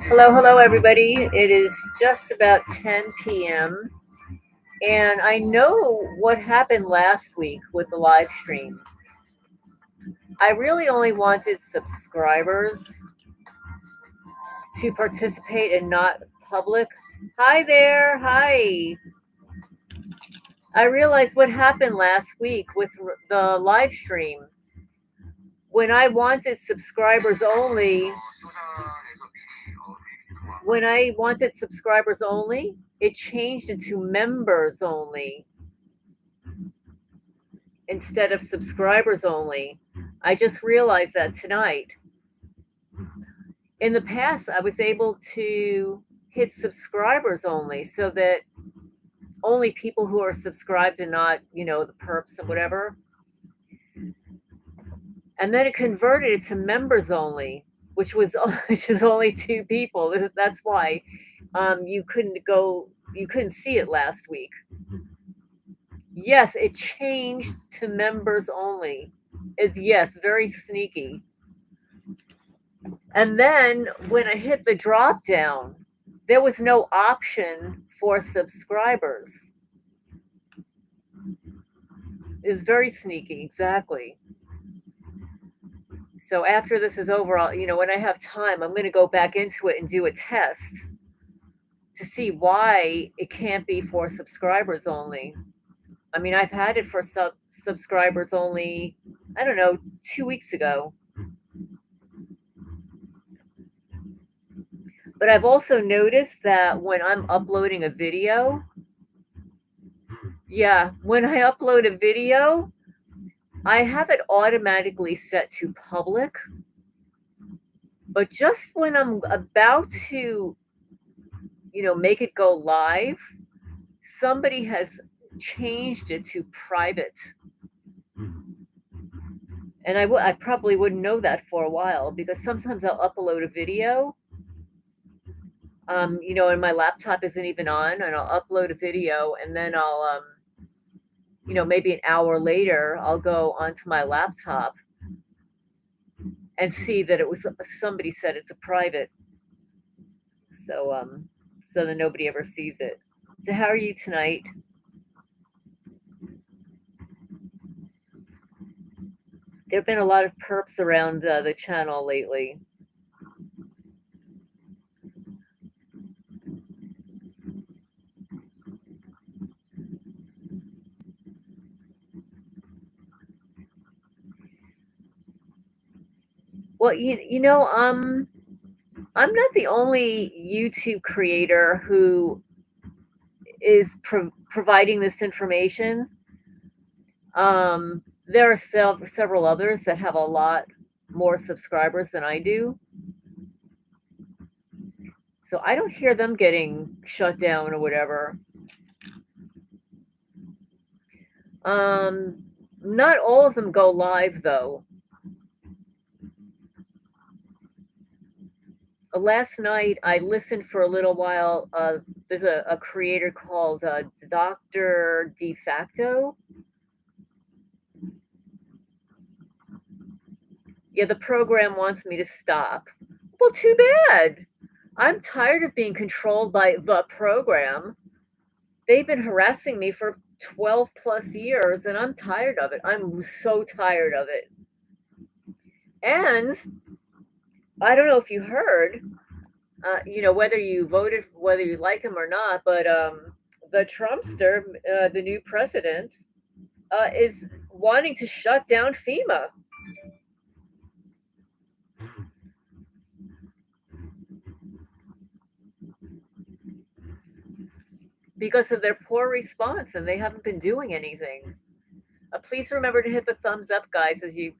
Hello, hello, everybody. It is just about 10 p.m. And I know what happened last week with the live stream. I really only wanted subscribers to participate and not public. Hi there. Hi. I realized what happened last week with the live stream. When I wanted subscribers only, it changed into members only instead of subscribers only. I just realized that tonight. In the past, I was able to hit subscribers only so that only people who are subscribed and not, the perps and whatever. And then it converted it to members only, which is only 2 people. That's why you couldn't see it last week. Yes, it changed to members only. Yes, very sneaky. And then when I hit the drop down, there was no option for subscribers. It was very sneaky, exactly. So after this is over, when I have time, I'm going to go back into it and do a test to see why it can't be for subscribers only. I mean, I've had it for subscribers only, I don't know, 2 weeks ago. But I've also noticed that when I'm uploading a video, when I upload a video, I have it automatically set to public. But just when I'm about to, make it go live, somebody has changed it to private. And I probably wouldn't know that for a while, because sometimes I'll upload a video, and my laptop isn't even on, and I'll upload a video, and then I'll, maybe an hour later, I'll go onto my laptop and see that it was somebody said it's a private. So then nobody ever sees it. So how are you tonight? There have been a lot of perps around the channel lately. Well, I'm not the only YouTube creator who is providing this information. There are several others that have a lot more subscribers than I do. So I don't hear them getting shut down or whatever. Not all of them go live, though. Last night, I listened for a little while. There's a creator called Dr. De Facto. Yeah, the program wants me to stop. Well, too bad. I'm tired of being controlled by the program. They've been harassing me for 12 plus years, and I'm tired of it. I'm so tired of it. And I don't know if you heard, whether you voted, whether you like him or not, but the Trumpster, the new president, is wanting to shut down FEMA. because of their poor response, and they haven't been doing anything. Please remember to hit the thumbs up, guys, as you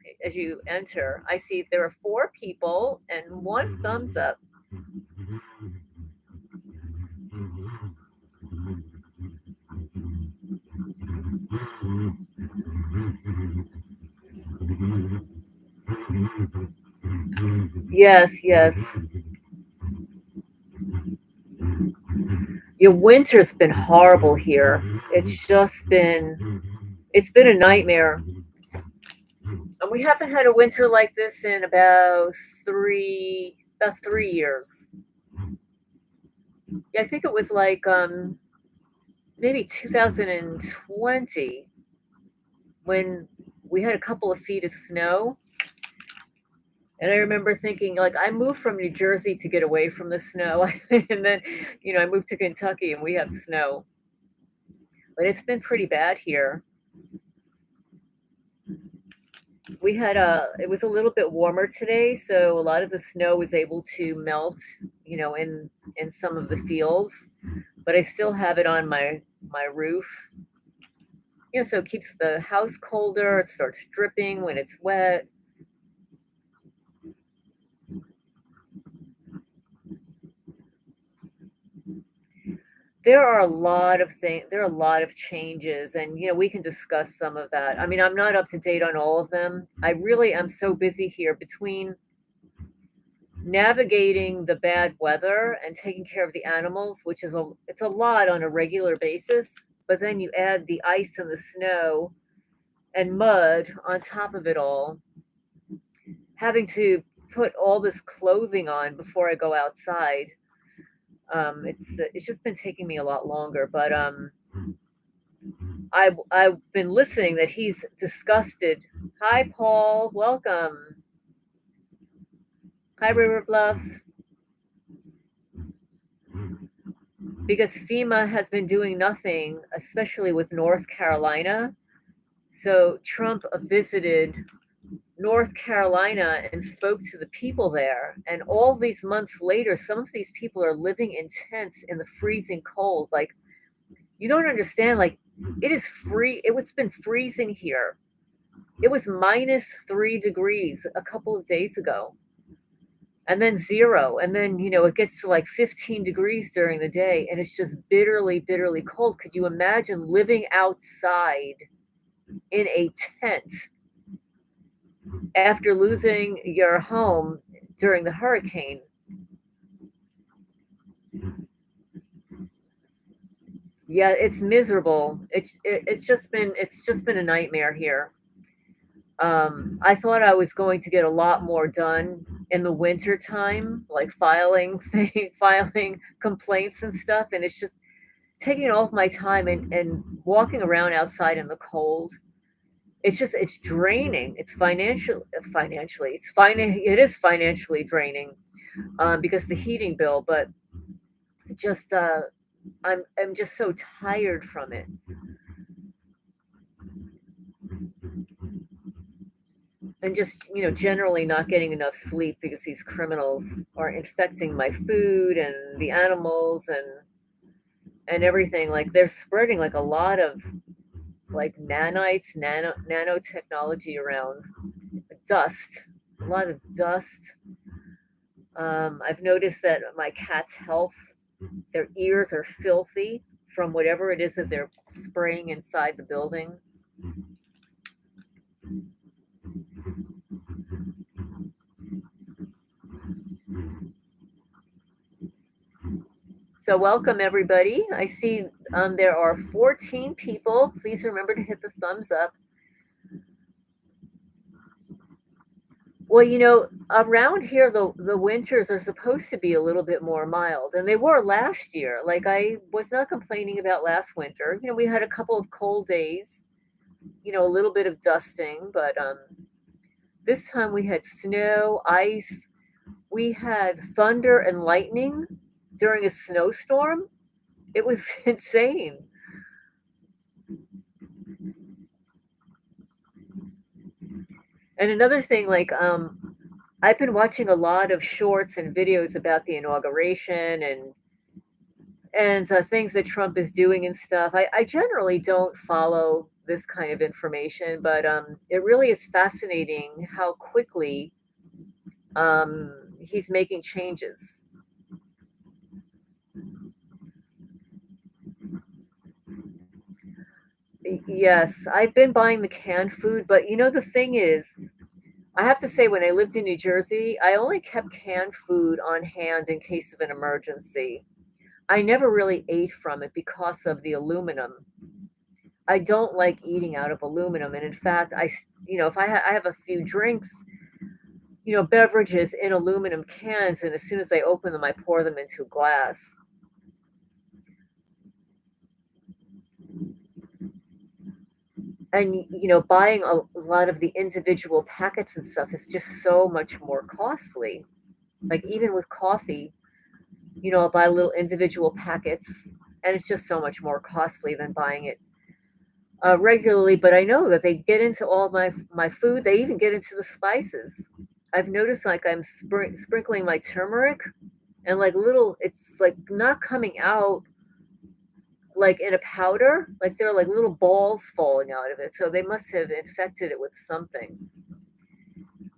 enter. I see there are 4 people and 1 thumbs up. Yes, yes. Your winter's been horrible here. It's been a nightmare. And we haven't had a winter like this in about 3 years. Yeah, I think it was like maybe 2020 when we had a couple of feet of snow. And I remember thinking, like, I moved from New Jersey to get away from the snow. And then, I moved to Kentucky and we have snow. But it's been pretty bad here. It was a little bit warmer today, so a lot of the snow was able to melt, in some of the fields. But I still have it on my roof. So it keeps the house colder. It starts dripping when it's wet. There are a lot of things. There are a lot of changes, and we can discuss some of that. I mean, I'm not up to date on all of them. I really am so busy here between navigating the bad weather and taking care of the animals, which is it's a lot on a regular basis. But then you add the ice and the snow and mud on top of it all, having to put all this clothing on before I go outside. It's just been taking me a lot longer, but I've been listening that he's disgusted. Hi, Paul. Welcome. Hi, River Bluff. Because FEMA has been doing nothing, especially with North Carolina. So Trump visited North Carolina and spoke to the people there. And all these months later, some of these people are living in tents in the freezing cold. Like, you don't understand. Like, it is free. It's been freezing here. It was -3 degrees a couple of days ago, and then 0. And then, it gets to like 15 degrees during the day, and it's just bitterly, bitterly cold. Could you imagine living outside in a tent after losing your home during the hurricane? Yeah, it's miserable. It's just been a nightmare here. I thought I was going to get a lot more done in the winter time, like filing complaints and stuff, and it's just taking all of my time and walking around outside in the cold. It's draining. It is financially draining, because the heating bill, but just I'm just so tired from it. And just generally not getting enough sleep because these criminals are infecting my food and the animals and everything. Like, they're spreading like a lot of like nanites, nanotechnology around. Dust, a lot of dust. I've noticed that my cat's health, their ears are filthy from whatever it is that they're spraying inside the building. So welcome, everybody. I see there are 14 people. Please remember to hit the thumbs up. Well, around here, the winters are supposed to be a little bit more mild, and they were last year. Like, I was not complaining about last winter. We had a couple of cold days, a little bit of dusting, but this time we had snow, ice. We had thunder and lightning during a snowstorm. It was insane. And another thing, like, I've been watching a lot of shorts and videos about the inauguration and things that Trump is doing and stuff. I generally don't follow this kind of information, but it really is fascinating how quickly he's making changes. Yes, I've been buying the canned food, but the thing is, I have to say, when I lived in New Jersey, I only kept canned food on hand in case of an emergency. I never really ate from it because of the aluminum. I don't like eating out of aluminum, and in fact, if I have a few drinks, beverages in aluminum cans, and as soon as I open them, I pour them into glass. And buying a lot of the individual packets and stuff is just so much more costly. Like even with coffee, I'll buy little individual packets, and it's just so much more costly than buying it regularly. But I know that they get into all my food. They even get into the spices. I've noticed like I'm sprinkling my turmeric, and like little, it's like not coming out like in a powder. Like there are like little balls falling out of it. So they must have infected it with something.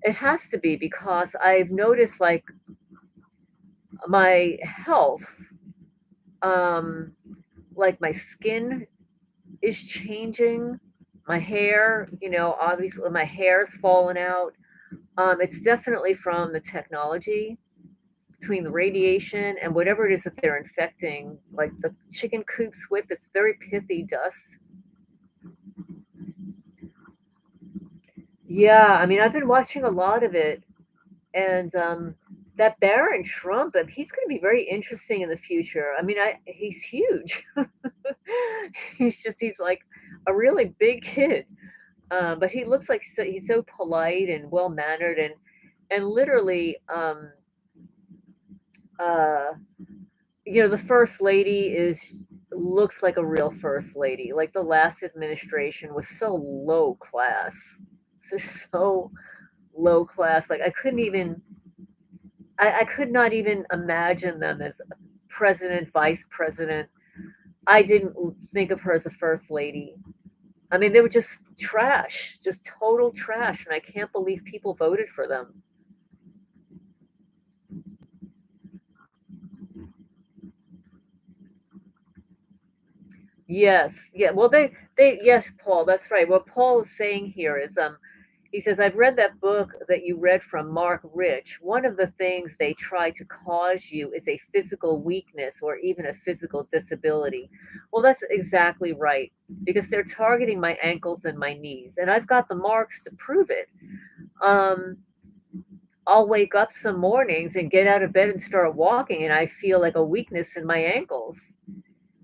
It has to be because I've noticed like my health, um, like my skin is changing. My hair, obviously my hair's fallen out. It's definitely from the technology between the radiation and whatever it is that they're infecting, like the chicken coops with this very pithy dust. Yeah, I mean, I've been watching a lot of it, and that Baron Trump, he's going to be very interesting in the future. I mean, he's huge. He's like a really big kid. But he looks like he's so polite and well mannered and literally uh the first lady is looks like a real first lady. Like the last administration was so low class. So low class. Like I could not even imagine them as president, vice president. I didn't think of her as a first lady. I mean, they were just trash, just total trash, and I can't believe people voted for them. Yes, yeah. Well, yes, Paul. That's right. What Paul is saying here is, he says, I've read that book that you read from Mark Rich. One of the things they try to cause you is a physical weakness or even a physical disability. Well, that's exactly right because they're targeting my ankles and my knees, and I've got the marks to prove it. Um, I'll wake up some mornings and get out of bed and start walking, and I feel like a weakness in my ankles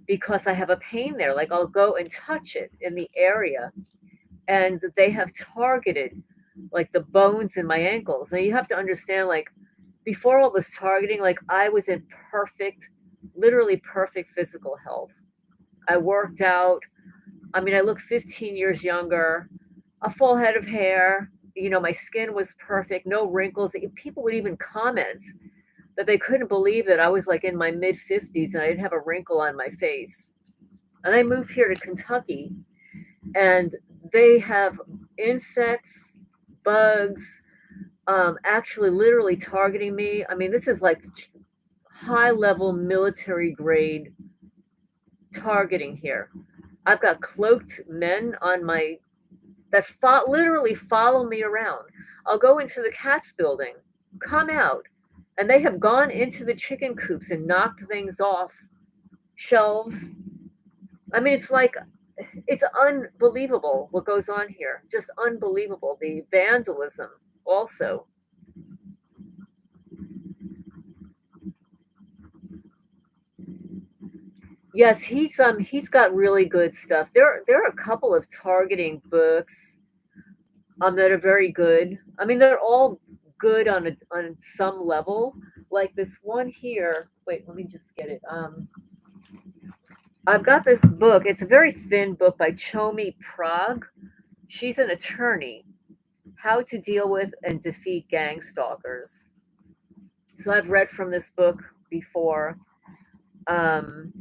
because I have a pain there. Like I'll go and touch it in the area, and they have targeted like the bones in my ankles. Now you have to understand, like before all this targeting, like I was in perfect, literally perfect physical health. I worked out. I mean, I look 15 years younger, a full head of hair. My skin was perfect, no wrinkles. People would even comment that they couldn't believe that I was like in my mid 50s and I didn't have a wrinkle on my face. And I moved here to Kentucky, and they have insects, bugs, actually literally targeting me. I mean, this is like high level military grade targeting here. I've got cloaked men on my that literally follow me around. I'll go into the cats building, come out, and they have gone into the chicken coops and knocked things off shelves. I mean, it's unbelievable what goes on here. Just unbelievable. The vandalism also. Yes, he's got really good stuff. There are a couple of targeting books that are very good. I mean, they're all good on some level. Like this one here. Wait, let me just get it. I've got this book. It's a very thin book by Chomi Prag. She's an attorney. How to Deal with and Defeat Gangstalkers. So I've read from this book before. Um,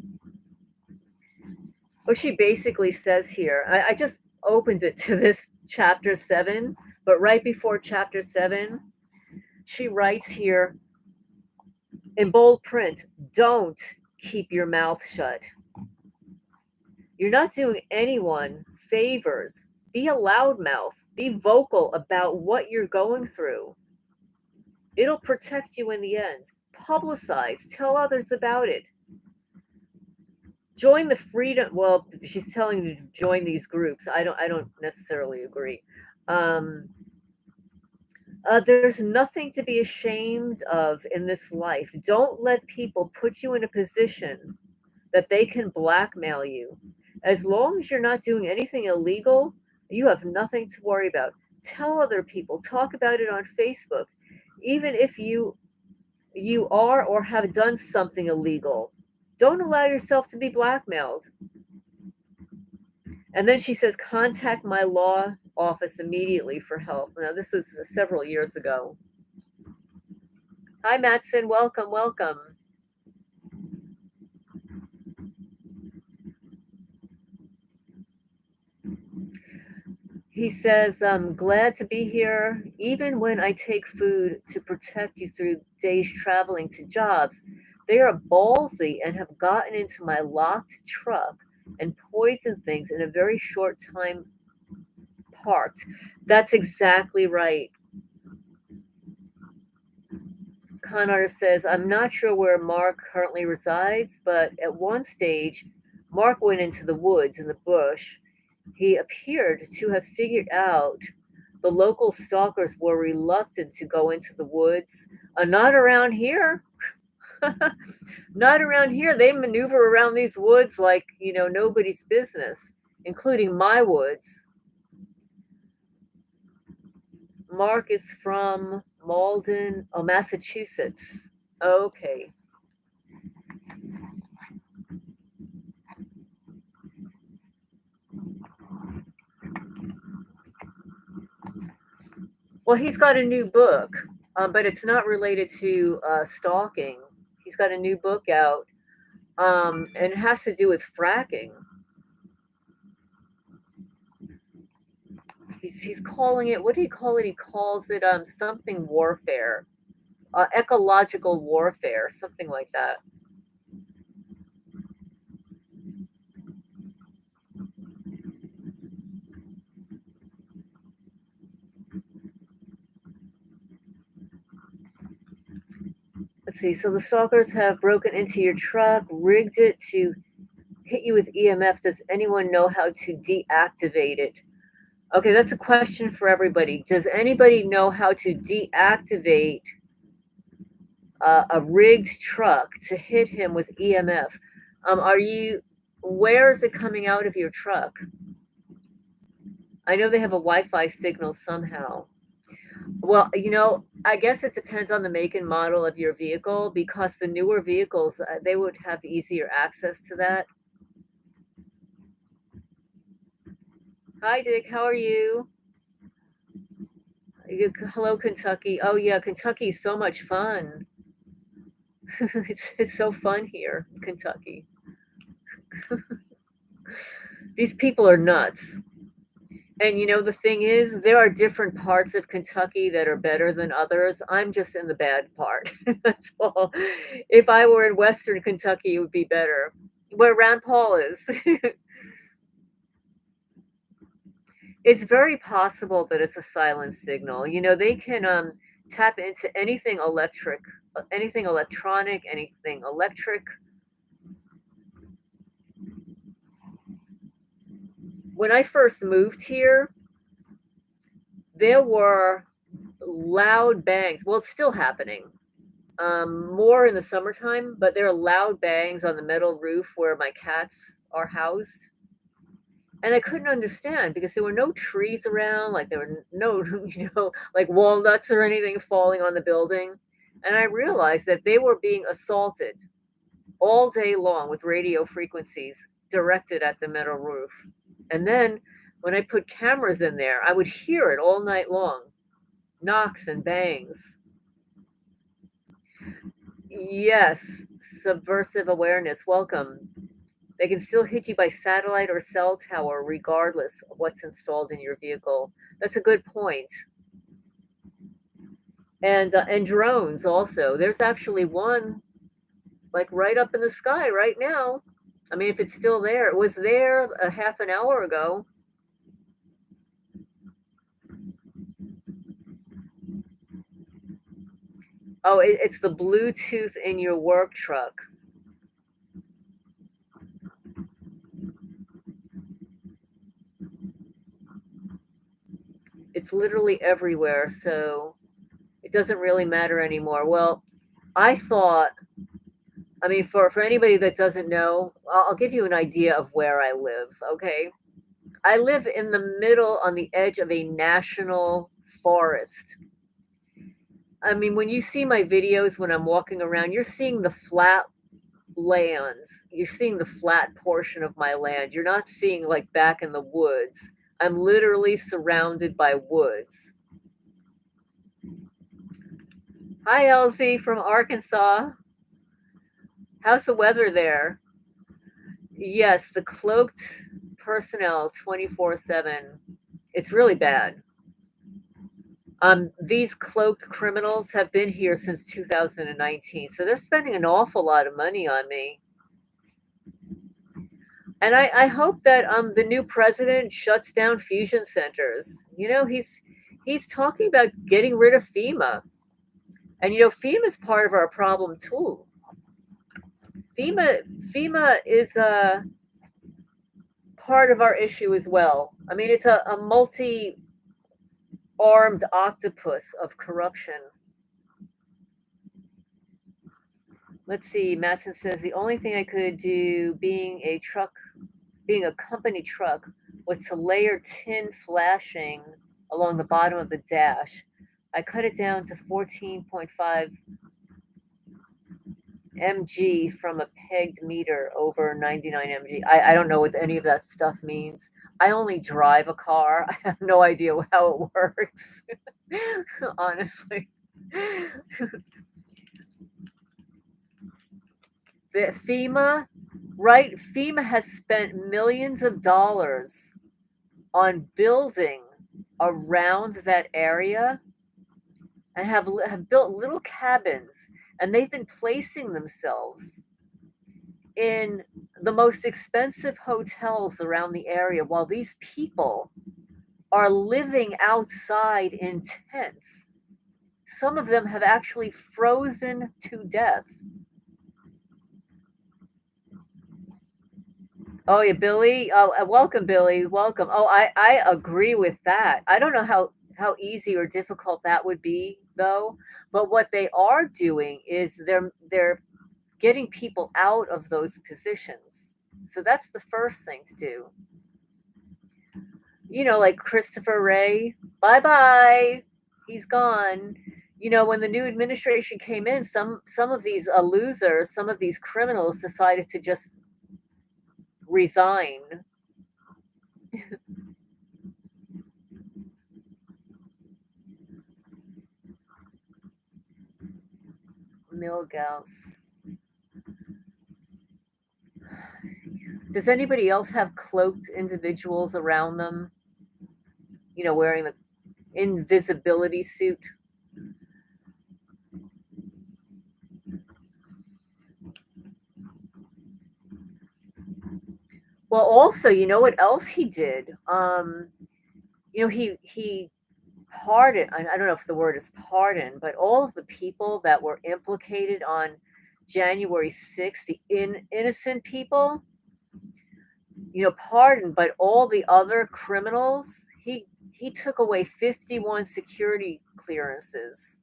what she basically says here, I just opened it to this chapter 7, but right before chapter 7, she writes here in bold print, don't keep your mouth shut. You're not doing anyone favors. Be a loudmouth. Be vocal about what you're going through. It'll protect you in the end. Publicize. Tell others about it. Join the freedom. Well, she's telling you to join these groups. I don't necessarily agree. There's nothing to be ashamed of in this life. Don't let people put you in a position that they can blackmail you. As long as you're not doing anything illegal, you have nothing to worry about. Tell other people, talk about it on Facebook. Even if you are or have done something illegal, don't allow yourself to be blackmailed. And then she says, contact my law office immediately for help. Now, this was several years ago. Hi, Matson. Welcome, welcome. He says, I'm glad to be here. Even when I take food to protect you through days traveling to jobs, they are ballsy and have gotten into my locked truck and poisoned things in a very short time parked. That's exactly right. Connor says, I'm not sure where Mark currently resides, but at one stage, Mark went into the woods in the bush. He appeared to have figured out the local stalkers were reluctant to go into the woods. Not around here. Not around here. They maneuver around these woods like, nobody's business, including my woods. Mark is from Malden, Massachusetts. Okay. Well, he's got a new book, but it's not related to stalking. He's got a new book out, and it has to do with fracking. He's calling it, what do you call it? He calls it something warfare, ecological warfare, something like that. Let's see. So the stalkers have broken into your truck, rigged it to hit you with EMF. Does anyone know how to deactivate it? Okay, that's a question for everybody. Does anybody know how to deactivate a rigged truck to hit him with EMF? Where is it coming out of your truck? I know they have a Wi-Fi signal somehow. Well, I guess it depends on the make and model of your vehicle, because the newer vehicles, they would have easier access to that. Hi, Dick. How are you? Hello, Kentucky. Oh, yeah, Kentucky's so much fun. It's so fun here, Kentucky. These people are nuts. And the thing is, there are different parts of Kentucky that are better than others. I'm just in the bad part. That's all. If I were in Western Kentucky, it would be better. Where Rand Paul is. It's very possible that it's a silent signal. They can tap into anything electric, anything electronic, anything electric. When I first moved here, there were loud bangs. Well, it's still happening. More in the summertime, but there are loud bangs on the metal roof where my cats are housed. And I couldn't understand because there were no trees around, like there were no, like walnuts or anything falling on the building. And I realized that they were being assaulted all day long with radio frequencies directed at the metal roof. And then When I put cameras in there, I would hear it all night long. Knocks and bangs. Yes, subversive awareness. Welcome. They can still hit you by satellite or cell tower regardless of what's installed in your vehicle. That's a good point. And drones also. There's actually one like right up in the sky right now. I mean, if it's still there, it was there a half an hour ago. Oh, it's the Bluetooth in your work truck. It's literally everywhere, so it doesn't really matter anymore. Well, I thought, I mean, for anybody that doesn't know, I'll give you an idea of where I live, okay? I live in the middle on the edge of a national forest. I mean, when you see my videos when I'm walking around, you're seeing the flat lands. You're seeing the flat portion of my land. You're not seeing like back in the woods. I'm literally surrounded by woods. Hi, Elsie from Arkansas. How's the weather there? Yes, the cloaked personnel 24/7. It's really bad. These cloaked criminals have been here since 2019, so they're spending an awful lot of money on me. And I hope that the new president shuts down fusion centers. You know, he's talking about getting rid of FEMA. And you know, FEMA is part of our problem too. FEMA is part of our issue as well. I mean, it's a multi armed octopus of corruption. Let's see. Matson says the only thing I could do being a company truck, was to layer tin flashing along the bottom of the dash. I cut it down to 14.5 mg from a pegged meter over 99 mg. I don't know what any of that stuff means. I only drive a car. I have no idea how it works, honestly. The FEMA, right? FEMA has spent millions of dollars on building around that area and have built little cabins, and they've been placing themselves in the most expensive hotels around the area while these people are living outside in tents. Some of them have actually frozen to death. Oh yeah, Billy. Oh, welcome, Billy. Welcome. Oh, I agree with that. I don't know how easy or difficult that would be though. But what they are doing is they're getting people out of those positions. So that's the first thing to do. You know, like Christopher Wray. Bye bye. He's gone. You know, when the new administration came in, some of these losers, some of these criminals decided to just resign. Milgauss. Does anybody else have cloaked individuals around them? You know, wearing the invisibility suit? Well, also, you know what else he did? You know, he pardoned. I don't know if the word is pardon, but all of the people that were implicated on January 6th, the innocent people, you know, pardoned, but all the other criminals, he took away 51 security clearances.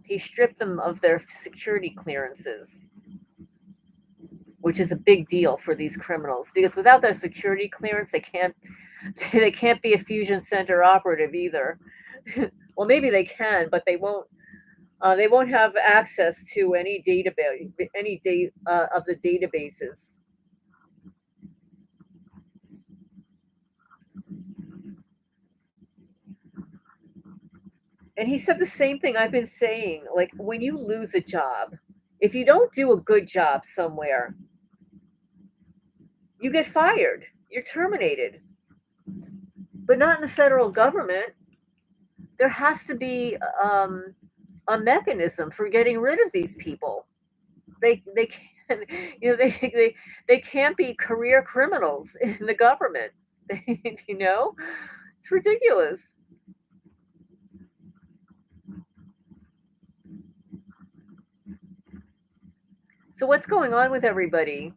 He stripped them of their security clearances, which is a big deal for these criminals because without their security clearance, they can't be a fusion center operative either. Well, maybe they can, but they won't. They won't have access to any database, any date of the databases. And he said the same thing I've been saying. Like, when you lose a job, if you don't do a good job somewhere, you get fired. You're terminated. But not in the federal government. There has to be a mechanism for getting rid of these people. They can they can't be career criminals in the government. You know, it's ridiculous. So what's going on with everybody?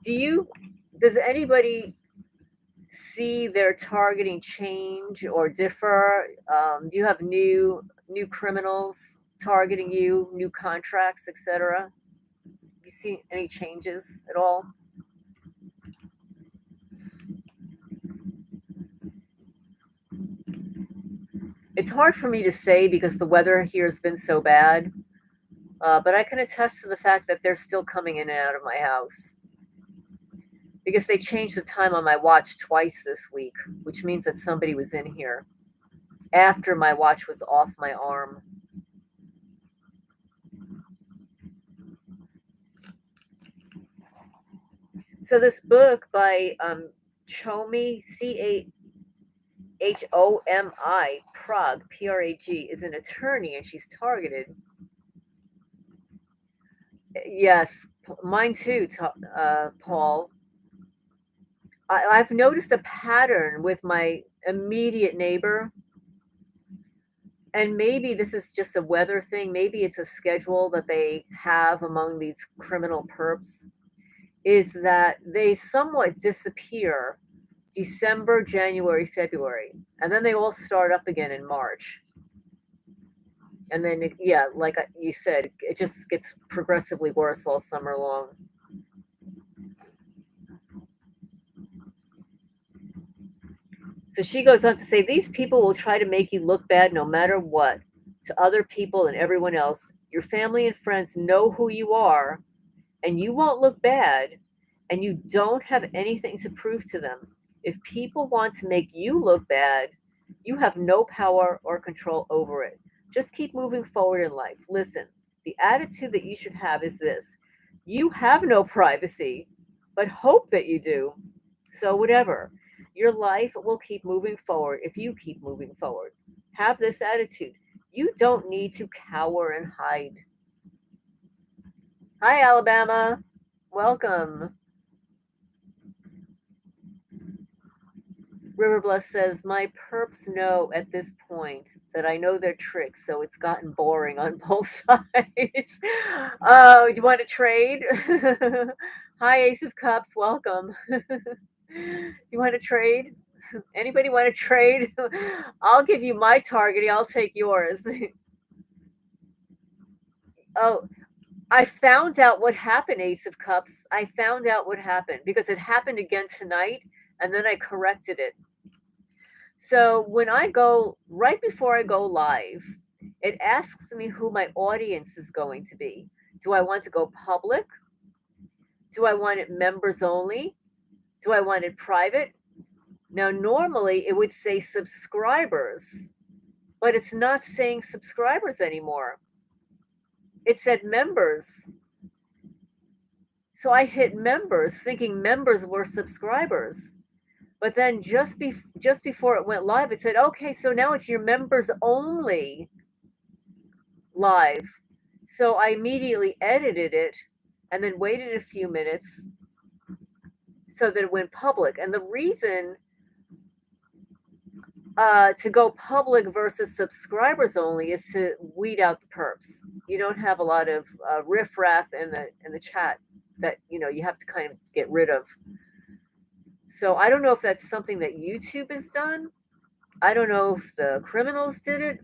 Does anybody see their targeting change or differ? Do you have new criminals targeting you, new contracts, etc.? You see any changes at all? It's hard for me to say because the weather here has been so bad, but I can attest to the fact that they're still coming in and out of my house because they changed the time on my watch twice this week, which means that somebody was in here after my watch was off my arm. So this book by Chomi, Chomi Prag, Prag, is an attorney, and she's targeted. Yes, mine too, Paul. I've noticed a pattern with my immediate neighbor, and maybe this is just a weather thing. Maybe it's a schedule that they have among these criminal perps, is that they somewhat disappear December, January, February, and then they all start up again in March. And then, yeah, like you said, it just gets progressively worse all summer long. So she goes on to say, these people will try to make you look bad no matter what, to other people and everyone else. Your family and friends know who you are, and you won't look bad, and you don't have anything to prove to them. If people want to make you look bad, you have no power or control over it. Just keep moving forward in life. Listen, the attitude that you should have is this: you have no privacy, but hope that you do. So, whatever, your life will keep moving forward if you keep moving forward. Have this attitude. You don't need to cower and hide. Hi, Alabama. Welcome. Riverbless says, my perps know at this point that I know their tricks, so it's gotten boring on both sides. Oh, do you want to trade? Hi, Ace of Cups. Welcome. You want to trade? Anybody want to trade? I'll give you my target. I'll take yours. Oh, I found out what happened, Ace of Cups. I found out what happened because it happened again tonight, and then I corrected it. So when I go, right before I go live, it asks me who my audience is going to be. Do I want to go public? Do I want it members only? Do I want it private? Now, normally it would say subscribers, but it's not saying subscribers anymore. It said members. So I hit members thinking members were subscribers. But then just before it went live, it said, okay, so now it's your members only live. So I immediately edited it and then waited a few minutes so that it went public. And the reason to go public versus subscribers only is to weed out the perps. You don't have a lot of riffraff in the chat that you have to kind of get rid of. So I don't know if that's something that YouTube has done. I don't know if the criminals did it.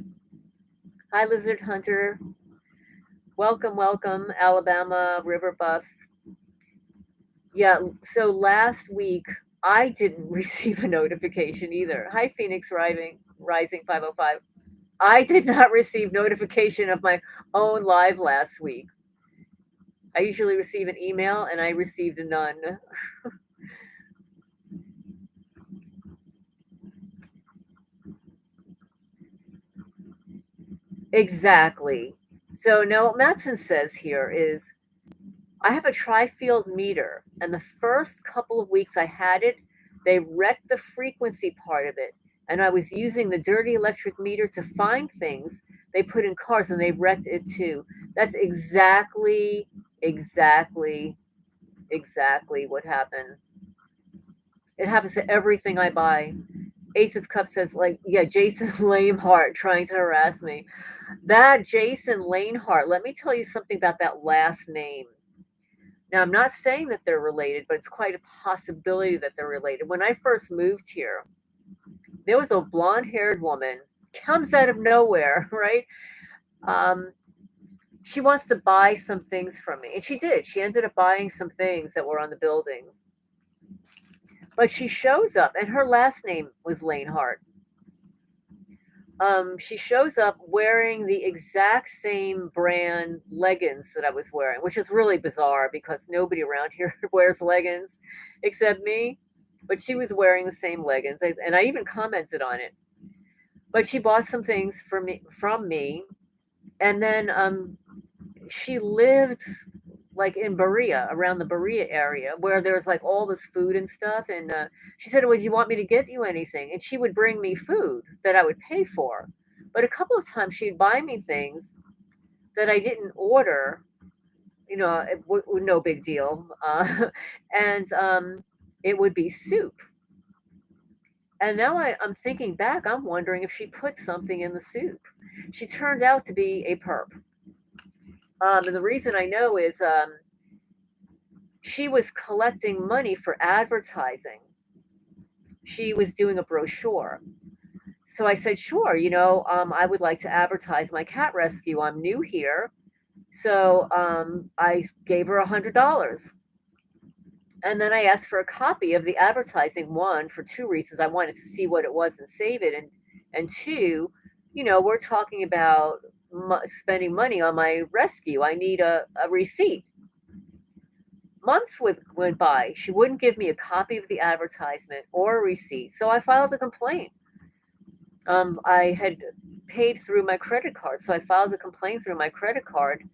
Hi, Lizard Hunter. Welcome, welcome, Alabama River Buff. Yeah, so last week I didn't receive a notification either. Hi, Phoenix Rising 505. I did not receive notification of my own live last week. I usually receive an email, and I received none. Exactly. So now what Matson says here is I have a tri-field meter, and the first couple of weeks I had it, they wrecked the frequency part of it. And I was using the dirty electric meter to find things they put in cars, and they wrecked it too. That's exactly, exactly what happened. It happens to everything I buy. Ace of Cups says, like, yeah, Jason Lameheart trying to harass me. That Jason Lanehart, let me tell you something about that last name. Now, I'm not saying that they're related, but it's quite a possibility that they're related. When I first moved here, there was a blonde haired woman, comes out of nowhere, right? Um, she wants to buy some things from me. And she did. She ended up buying some things that were on the buildings. But she shows up, and her last name was Lane Hart. She shows up wearing the exact same brand leggings that I was wearing, which is really bizarre because nobody around here wears leggings except me. But she was wearing the same leggings, and I even commented on it. But she bought some things for me from me, and then she lived like in Berea, around the Berea area, where there's like all this food and stuff. And she said, "Would you want me to get you anything?" And she would bring me food that I would pay for. But a couple of times she'd buy me things that I didn't order. No big deal. And it would be soup. And now I'm thinking back, I'm wondering if she put something in the soup. She turned out to be a perp. And the reason I know is she was collecting money for advertising. She was doing a brochure. So I said, sure, I would like to advertise my cat rescue. I'm new here. So I gave her $100. And then I asked for a copy of the advertising, one, for two reasons. I wanted to see what it was and save it. And two, we're talking about spending money on my rescue. I need a receipt. Months went by. She wouldn't give me a copy of the advertisement or a receipt. So I filed a complaint. I had paid through my credit card. So I filed a complaint through my credit card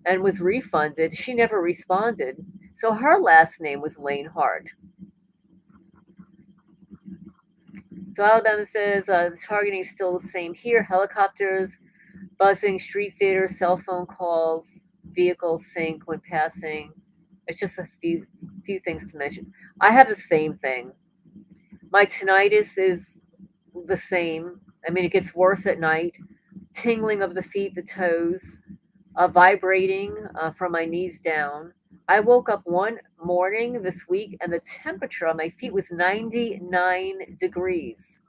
and was refunded. She never responded. So her last name was Lane Hart. So Alabama says the targeting is still the same here. Helicopters, buzzing, street theater, cell phone calls, vehicles sync when passing. It's just a few things to mention. I have the same thing. My tinnitus is the same. I mean, it gets worse at night. Tingling of the feet, the toes, vibrating from my knees down. I woke up one morning this week and the temperature on my feet was 99 degrees.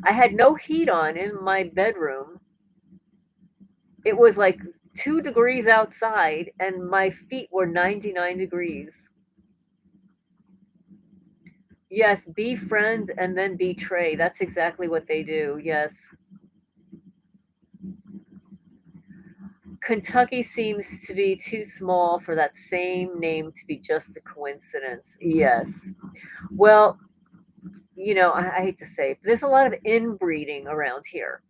I had no heat on in my bedroom. It was like 2 degrees outside and my feet were 99 degrees. Yes, be friends and then betray. That's exactly what they do. Yes. Kentucky seems to be too small for that same name to be just a coincidence. Yes. Well, I hate to say it, but there's a lot of inbreeding around here.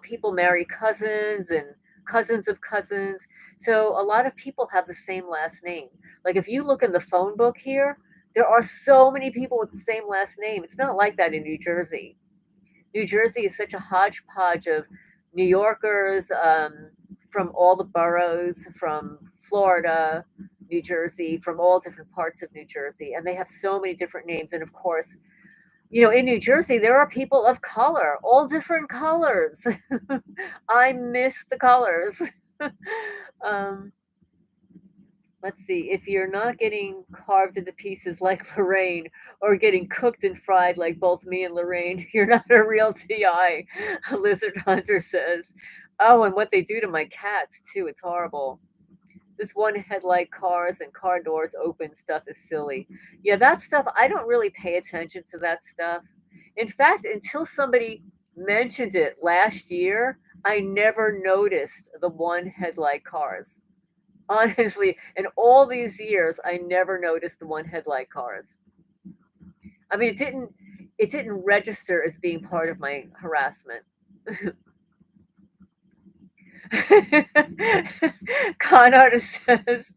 People marry cousins and cousins of cousins. So a lot of people have the same last name. Like if you look in the phone book here, there are so many people with the same last name. It's not like that in New Jersey. New Jersey is such a hodgepodge of New Yorkers from all the boroughs, from Florida, New Jersey, from all different parts of New Jersey. And they have so many different names. And of course, in New Jersey, there are people of color, all different colors. I miss the colors. um, let's see. If you're not getting carved into pieces like Lorraine or getting cooked and fried like both me and Lorraine, you're not a real TI, Lizard Hunter says. Oh, and what they do to my cats, too. It's horrible. This one headlight cars and car doors open stuff is silly. Yeah, that stuff, I don't really pay attention to that stuff. In fact, until somebody mentioned it last year, I never noticed the one headlight cars. Honestly, in all these years, I never noticed the one headlight cars. I mean, it didn't register as being part of my harassment. Con artist says,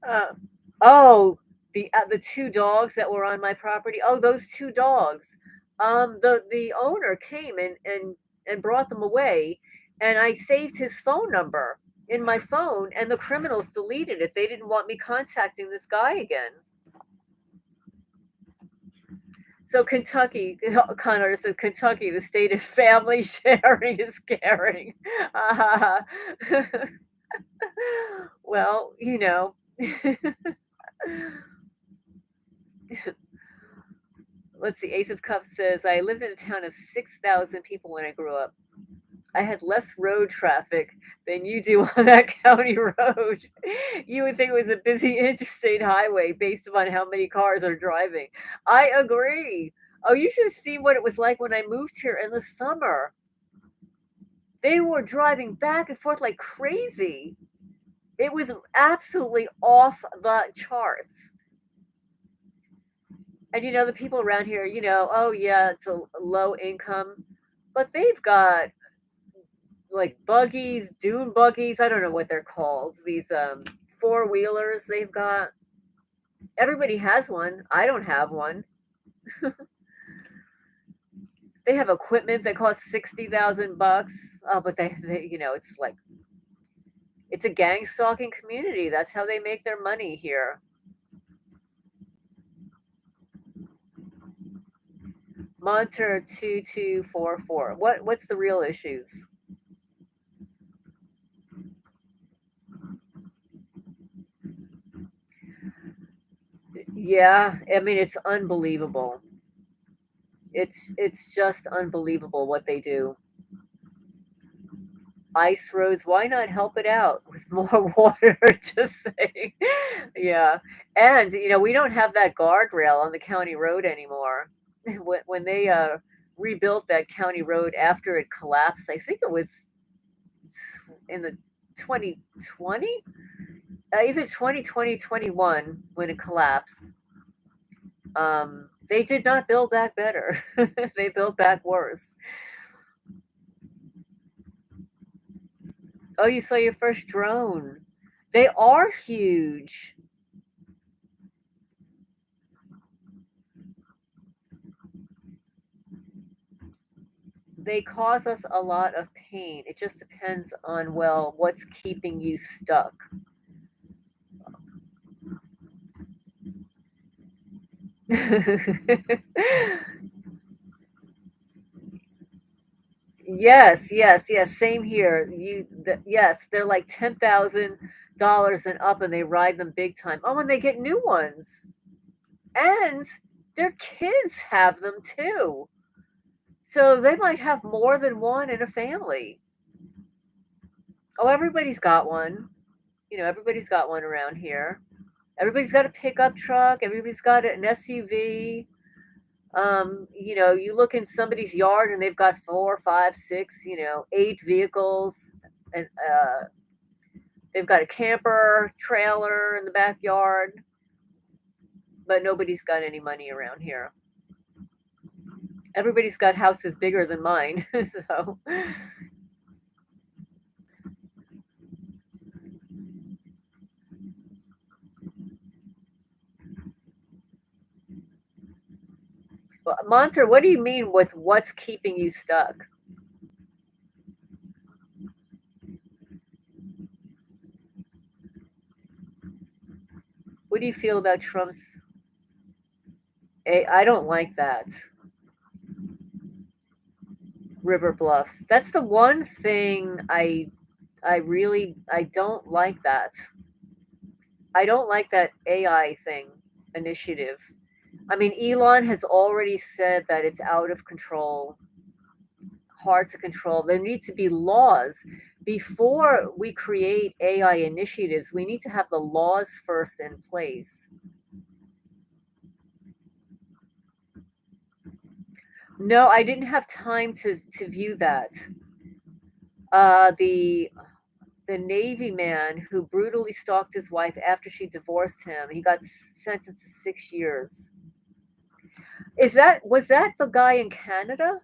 uh, "Oh, the two dogs that were on my property. Oh, those two dogs. The owner came and brought them away, and I saved his phone number in my phone, and the criminals deleted it. They didn't want me contacting this guy again." So Kentucky, con artist says Kentucky, the state of family sharing is caring. Well, let's see. Ace of Cups says, I lived in a town of 6,000 people when I grew up. I had less road traffic than you do on that county road. You would think it was a busy interstate highway based upon how many cars are driving. I agree. Oh, you should see what it was like when I moved here in the summer. They were driving back and forth like crazy. It was absolutely off the charts. And the people around here, oh yeah, it's a low income, but they've got like buggies, dune buggies. I don't know what they're called. These four wheelers they've got. Everybody has one. I don't have one. They have equipment that costs $60,000. But it's like it's a gang stalking community. That's how they make their money here. Monter 2244. What's the real issues? Yeah, I mean it's unbelievable. It's just unbelievable what they do. Ice roads, why not help it out with more water? Just saying. Yeah. And we don't have that guardrail on the county road anymore. When they rebuilt that county road after it collapsed, I think it was in the 2020, either 2020 21 when it collapsed. They did not build back better. They built back worse. Oh, you saw your first drone. They are huge. They cause us a lot of pain. It just depends on, well, what's keeping you stuck. Yes, yes, yes. Same here. Yes, they're like $10,000 and up, and they ride them big time. Oh, and they get new ones, and their kids have them too. So they might have more than one in a family. Oh, everybody's got one. Everybody's got one around here. Everybody's got a pickup truck. Everybody's got an SUV. You look in somebody's yard and they've got four, five, six, eight vehicles, and they've got a camper trailer in the backyard, but nobody's got any money around here. Everybody's got houses bigger than mine. So, well, Monter, what do you mean with what's keeping you stuck? What do you feel about Trump's? I don't like that. River Bluff. That's the one thing I don't like that. I don't like that AI thing initiative. I mean, Elon has already said that it's out of control, hard to control. There need to be laws. Before we create AI initiatives, we need to have the laws first in place. No, I didn't have time to view that. The Navy man who brutally stalked his wife after she divorced him. He got sentenced to 6 years. Was that the guy in Canada?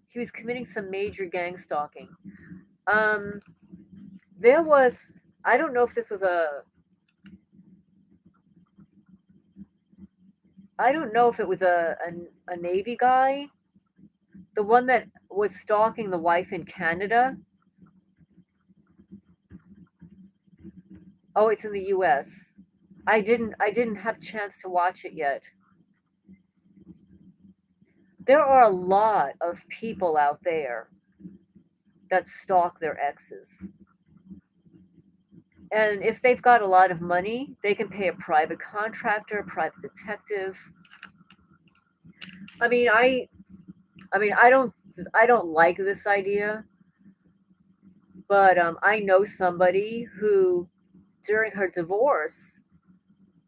He was committing some major gang stalking. Um, there was, I don't know if this was a, I don't know if it was a Navy guy, the one that was stalking the wife in Canada. Oh, it's in the U.S. I didn't have a chance to watch it yet. There are a lot of people out there that stalk their exes. And if they've got a lot of money, they can pay a private contractor, a private detective. I mean, I don't like this idea, but I know somebody who, during her divorce,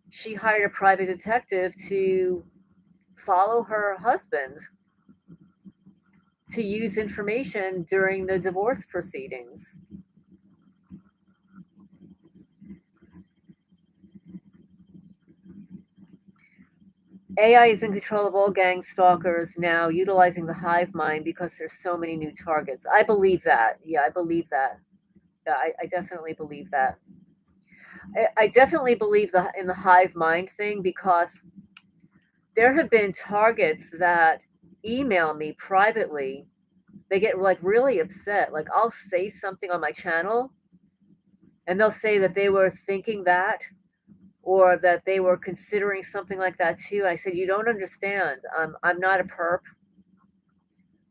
she hired a private detective to follow her husband to use information during the divorce proceedings. AI is in control of all gang stalkers now, utilizing the hive mind because there's so many new targets. I believe that. Yeah, I believe that. Yeah, I definitely believe that. I definitely believe in the hive mind thing because there have been targets that email me privately. They get like really upset. Like I'll say something on my channel and they'll say that they were thinking that or that they were considering something like that too. I said, you don't understand. I'm not a perp,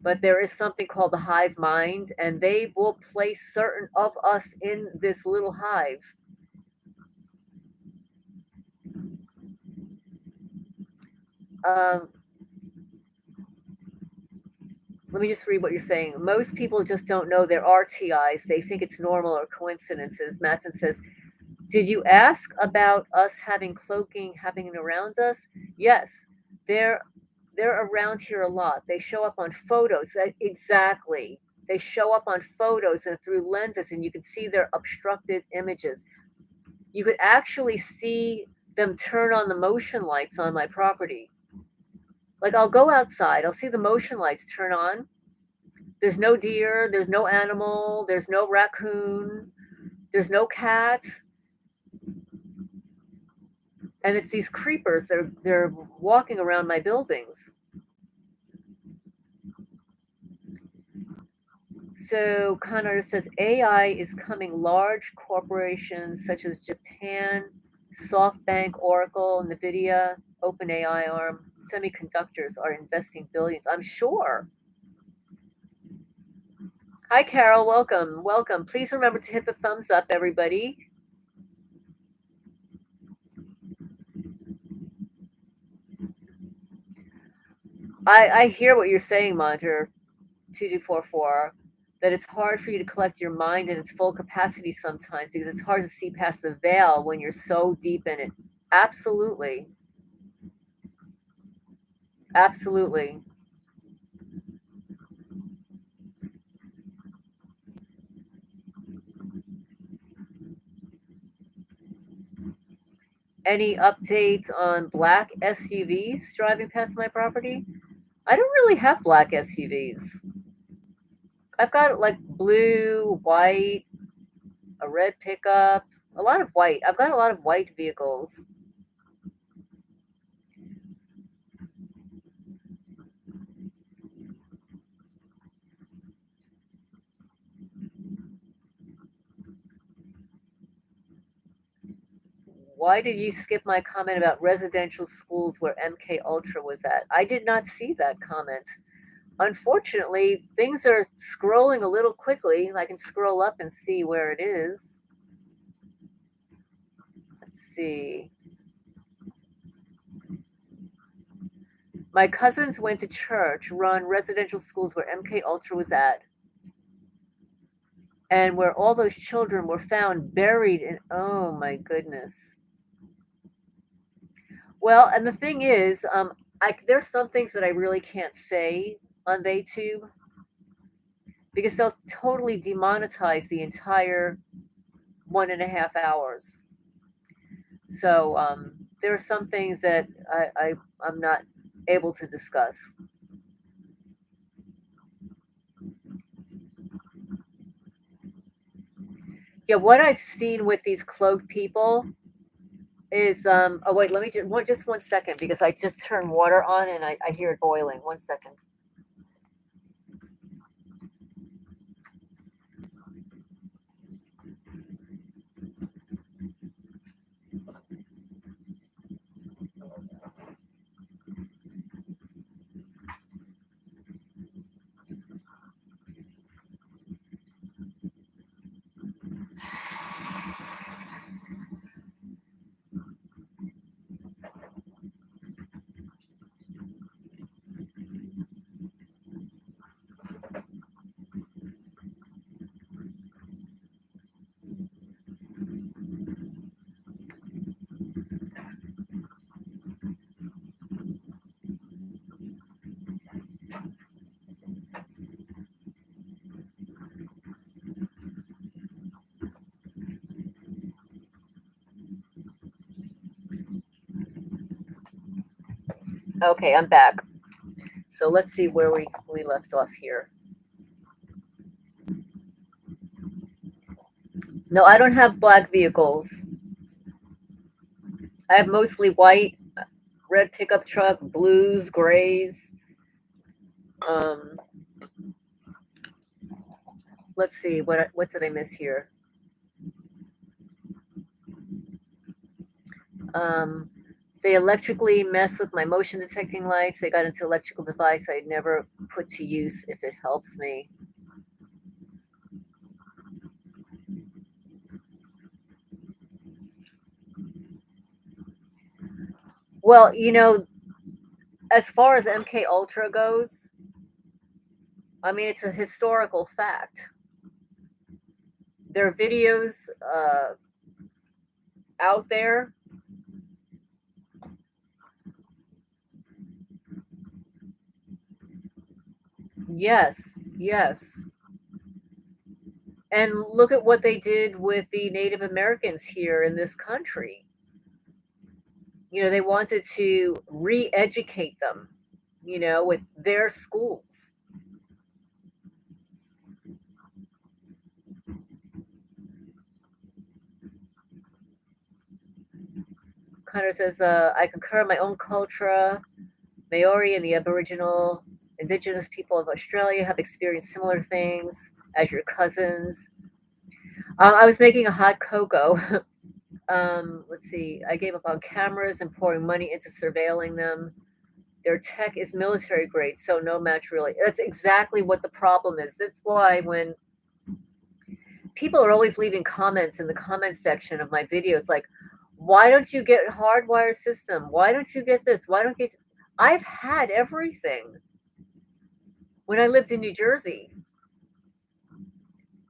but there is something called the hive mind, and they will place certain of us in this little hive. Um, Let me just read what you're saying. Most people just don't know there are TIs. They think it's normal or coincidences. Matson says, did you ask about us having cloaking happening around us? Yes, they're they're around here a lot. They show up on photos. Exactly. They show up on photos and through lenses, and you can see their obstructed images. You could actually see them turn on the motion lights on my property. Like I'll go outside, I'll see the motion lights turn on. There's no deer, there's no animal, there's no raccoon, there's no cats, and it's these creepers. They're walking around my buildings. So Connor says AI is coming. Large corporations such as Japan, SoftBank, Oracle, Nvidia, OpenAI arm, semiconductors are investing billions. I'm sure. Hi, Carol. Welcome. Welcome. Please remember to hit the thumbs up, everybody. I hear what you're saying, Monitor 2244, that it's hard for you to collect your mind in its full capacity sometimes because it's hard to see past the veil when you're so deep in it. Absolutely. Absolutely. Any updates on black SUVs driving past my property? I don't really have black SUVs. I've got like blue, white, a red pickup, a lot of white. I've got a lot of white vehicles. Why did you skip my comment about residential schools where MK Ultra was at? I did not see that comment. Unfortunately, things are scrolling a little quickly. I can scroll up and see where it is. Let's see. My cousins went to church run residential schools where MK Ultra was at and where all those children were found buried in, oh my goodness. Well, and the thing is, there's some things that I really can't say on TheTube because they'll totally demonetize the entire 1.5 hours. So there are some things that I'm not able to discuss. Yeah, what I've seen with these cloaked people is oh wait, let me just 1 second because I just turned water on and I hear it boiling. 1 second. Okay, I'm back. So let's see where we left off here. No, I don't have black vehicles. I have mostly white, red pickup truck, blues, grays. Um, let's see what did I miss here? Um, they electrically mess with my motion detecting lights. They got into electrical device I'd never put to use if it helps me. Well, as far as MK Ultra goes, I mean it's a historical fact. There are videos out there. Yes, yes. And look at what they did with the Native Americans here in this country. They wanted to re educate them, with their schools. Connor says, I concur my own culture. Maori and the Aboriginal Indigenous people of Australia have experienced similar things as your cousins. I was making a hot cocoa. Let's see. I gave up on cameras and pouring money into surveilling them. Their tech is military grade, so no match really. That's exactly what the problem is. That's why when people are always leaving comments in the comment section of my videos, like, why don't you get hardwire system? Why don't you get this? Why don't you get... I've had everything when I lived in New Jersey.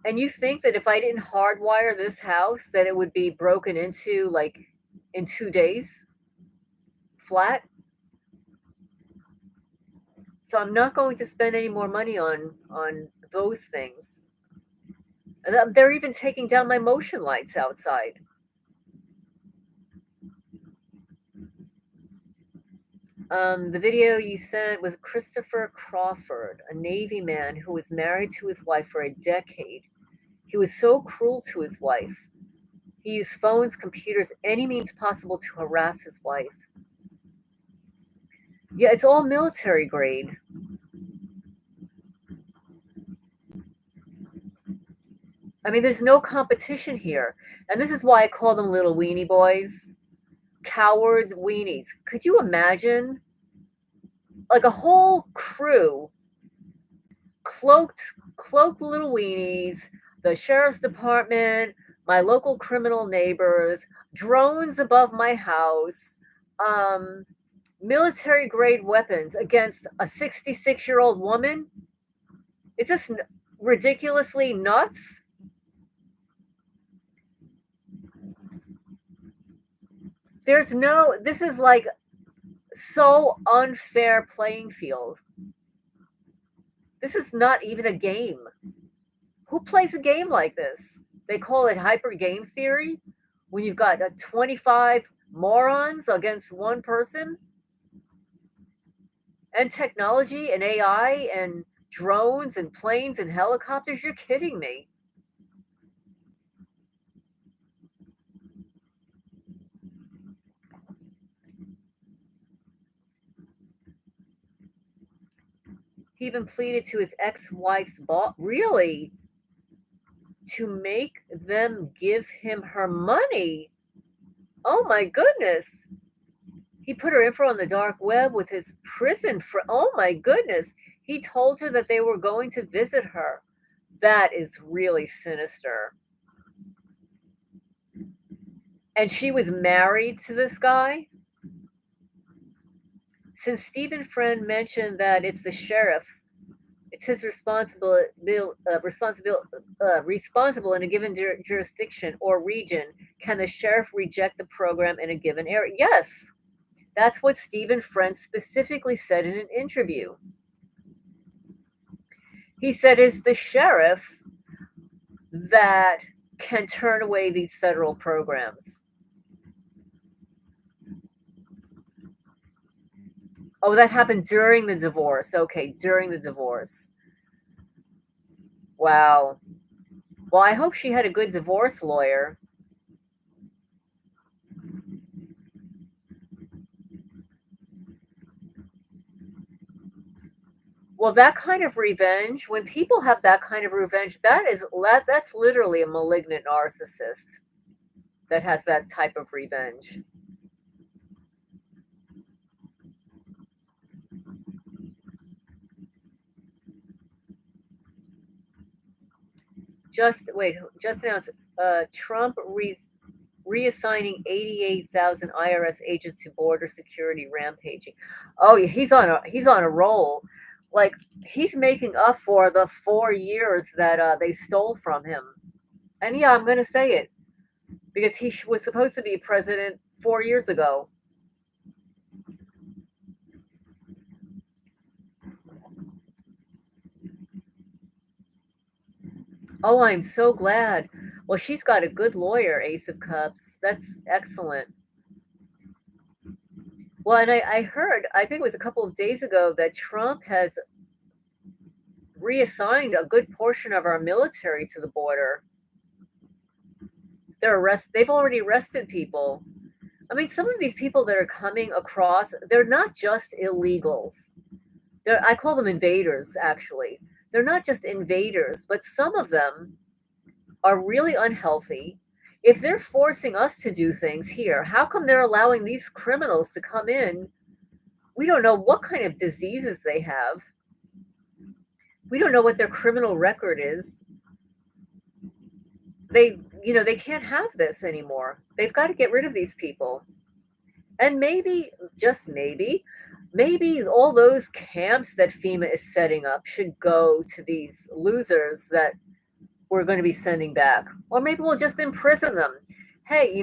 And you think that if I didn't hardwire this house, that it would be broken into like in 2 days flat? So I'm not going to spend any more money on those things. They're even taking down my motion lights outside. The video you sent was Christopher Crawford, a Navy man who was married to his wife for a decade. He was so cruel to his wife. He used phones, computers, any means possible to harass his wife. Yeah, it's all military grade. I mean, there's no competition here. And this is why I call them little weenie boys. Cowards, weenies. Could you imagine? Like a whole crew, cloaked little weenies, the sheriff's department, my local criminal neighbors, drones above my house, um, military grade weapons against a 66-year-old woman? Is this ridiculously nuts? This is like so unfair playing field. This is not even a game. Who plays a game like this? They call it hyper game theory when you've got 25 morons against one person, and technology and AI and drones and planes and helicopters. You're kidding me. He even pleaded to his ex-wife's boss, really, to make them give him her money. Oh my goodness. He put her info on the dark web with his prison friend. Oh my goodness. He told her that they were going to visit her. That is really sinister. And she was married to this guy? Since Stephen Friend mentioned that it's the sheriff, it's his responsible in a given jurisdiction or region. Can the sheriff reject the program in a given area? Yes, that's what Stephen Friend specifically said in an interview. He said it's the sheriff that can turn away these federal programs. Oh, that happened during the divorce. Okay, during the divorce. Wow. Well, I hope she had a good divorce lawyer. Well, that kind of revenge, when people have that kind of revenge, that's literally a malignant narcissist that has that type of revenge. Just announced Trump reassigning 88,000 IRS agents to border security rampaging. Oh, yeah, he's on a roll. Like he's making up for the 4 years that they stole from him. And yeah, I'm going to say it because he was supposed to be president 4 years ago. Oh, I'm so glad. Well, she's got a good lawyer, Ace of Cups. That's excellent. Well, and I heard, I think it was a couple of days ago, that Trump has reassigned a good portion of our military to the border. They've already arrested people. I mean, some of these people that are coming across, they're not just illegals. I call them invaders, actually. They're not just invaders, but some of them are really unhealthy. If they're forcing us to do things here, how come they're allowing these criminals to come in? We don't know what kind of diseases they have. We don't know what their criminal record is. They can't have this anymore. They've got to get rid of these people. And maybe, just maybe all those camps that FEMA is setting up should go to these losers that we're going to be sending back. Or maybe we'll just imprison them. Hey,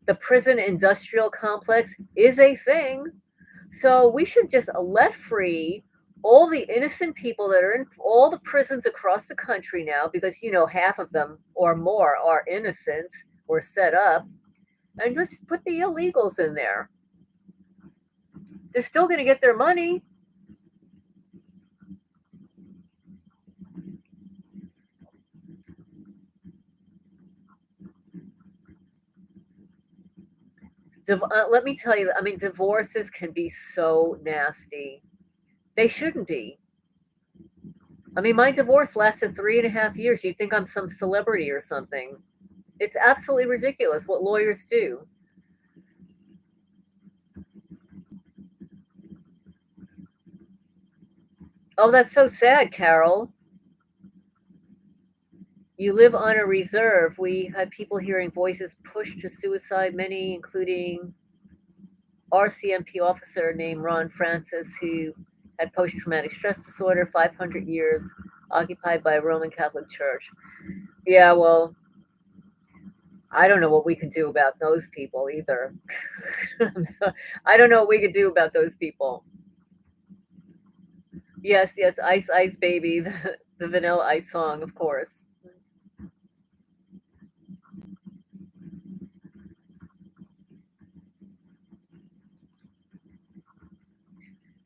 the prison industrial complex is a thing. So we should just let free all the innocent people that are in all the prisons across the country now, because, half of them or more are innocent or set up, and just put the illegals in there. They're still going to get their money. Let me tell you, I mean, divorces can be so nasty. They shouldn't be. I mean, my divorce lasted 3.5 years. You'd think I'm some celebrity or something. It's absolutely ridiculous what lawyers do. Oh, that's so sad, Carol. You live on a reserve. We had people hearing voices pushed to suicide, many including RCMP officer named Ron Francis, who had post traumatic stress disorder, 500 years, occupied by a Roman Catholic Church. Yeah, well, I don't know what we can do about those people either. I don't know what we could do about those people. Yes, yes, Ice Ice Baby, the Vanilla Ice song, of course.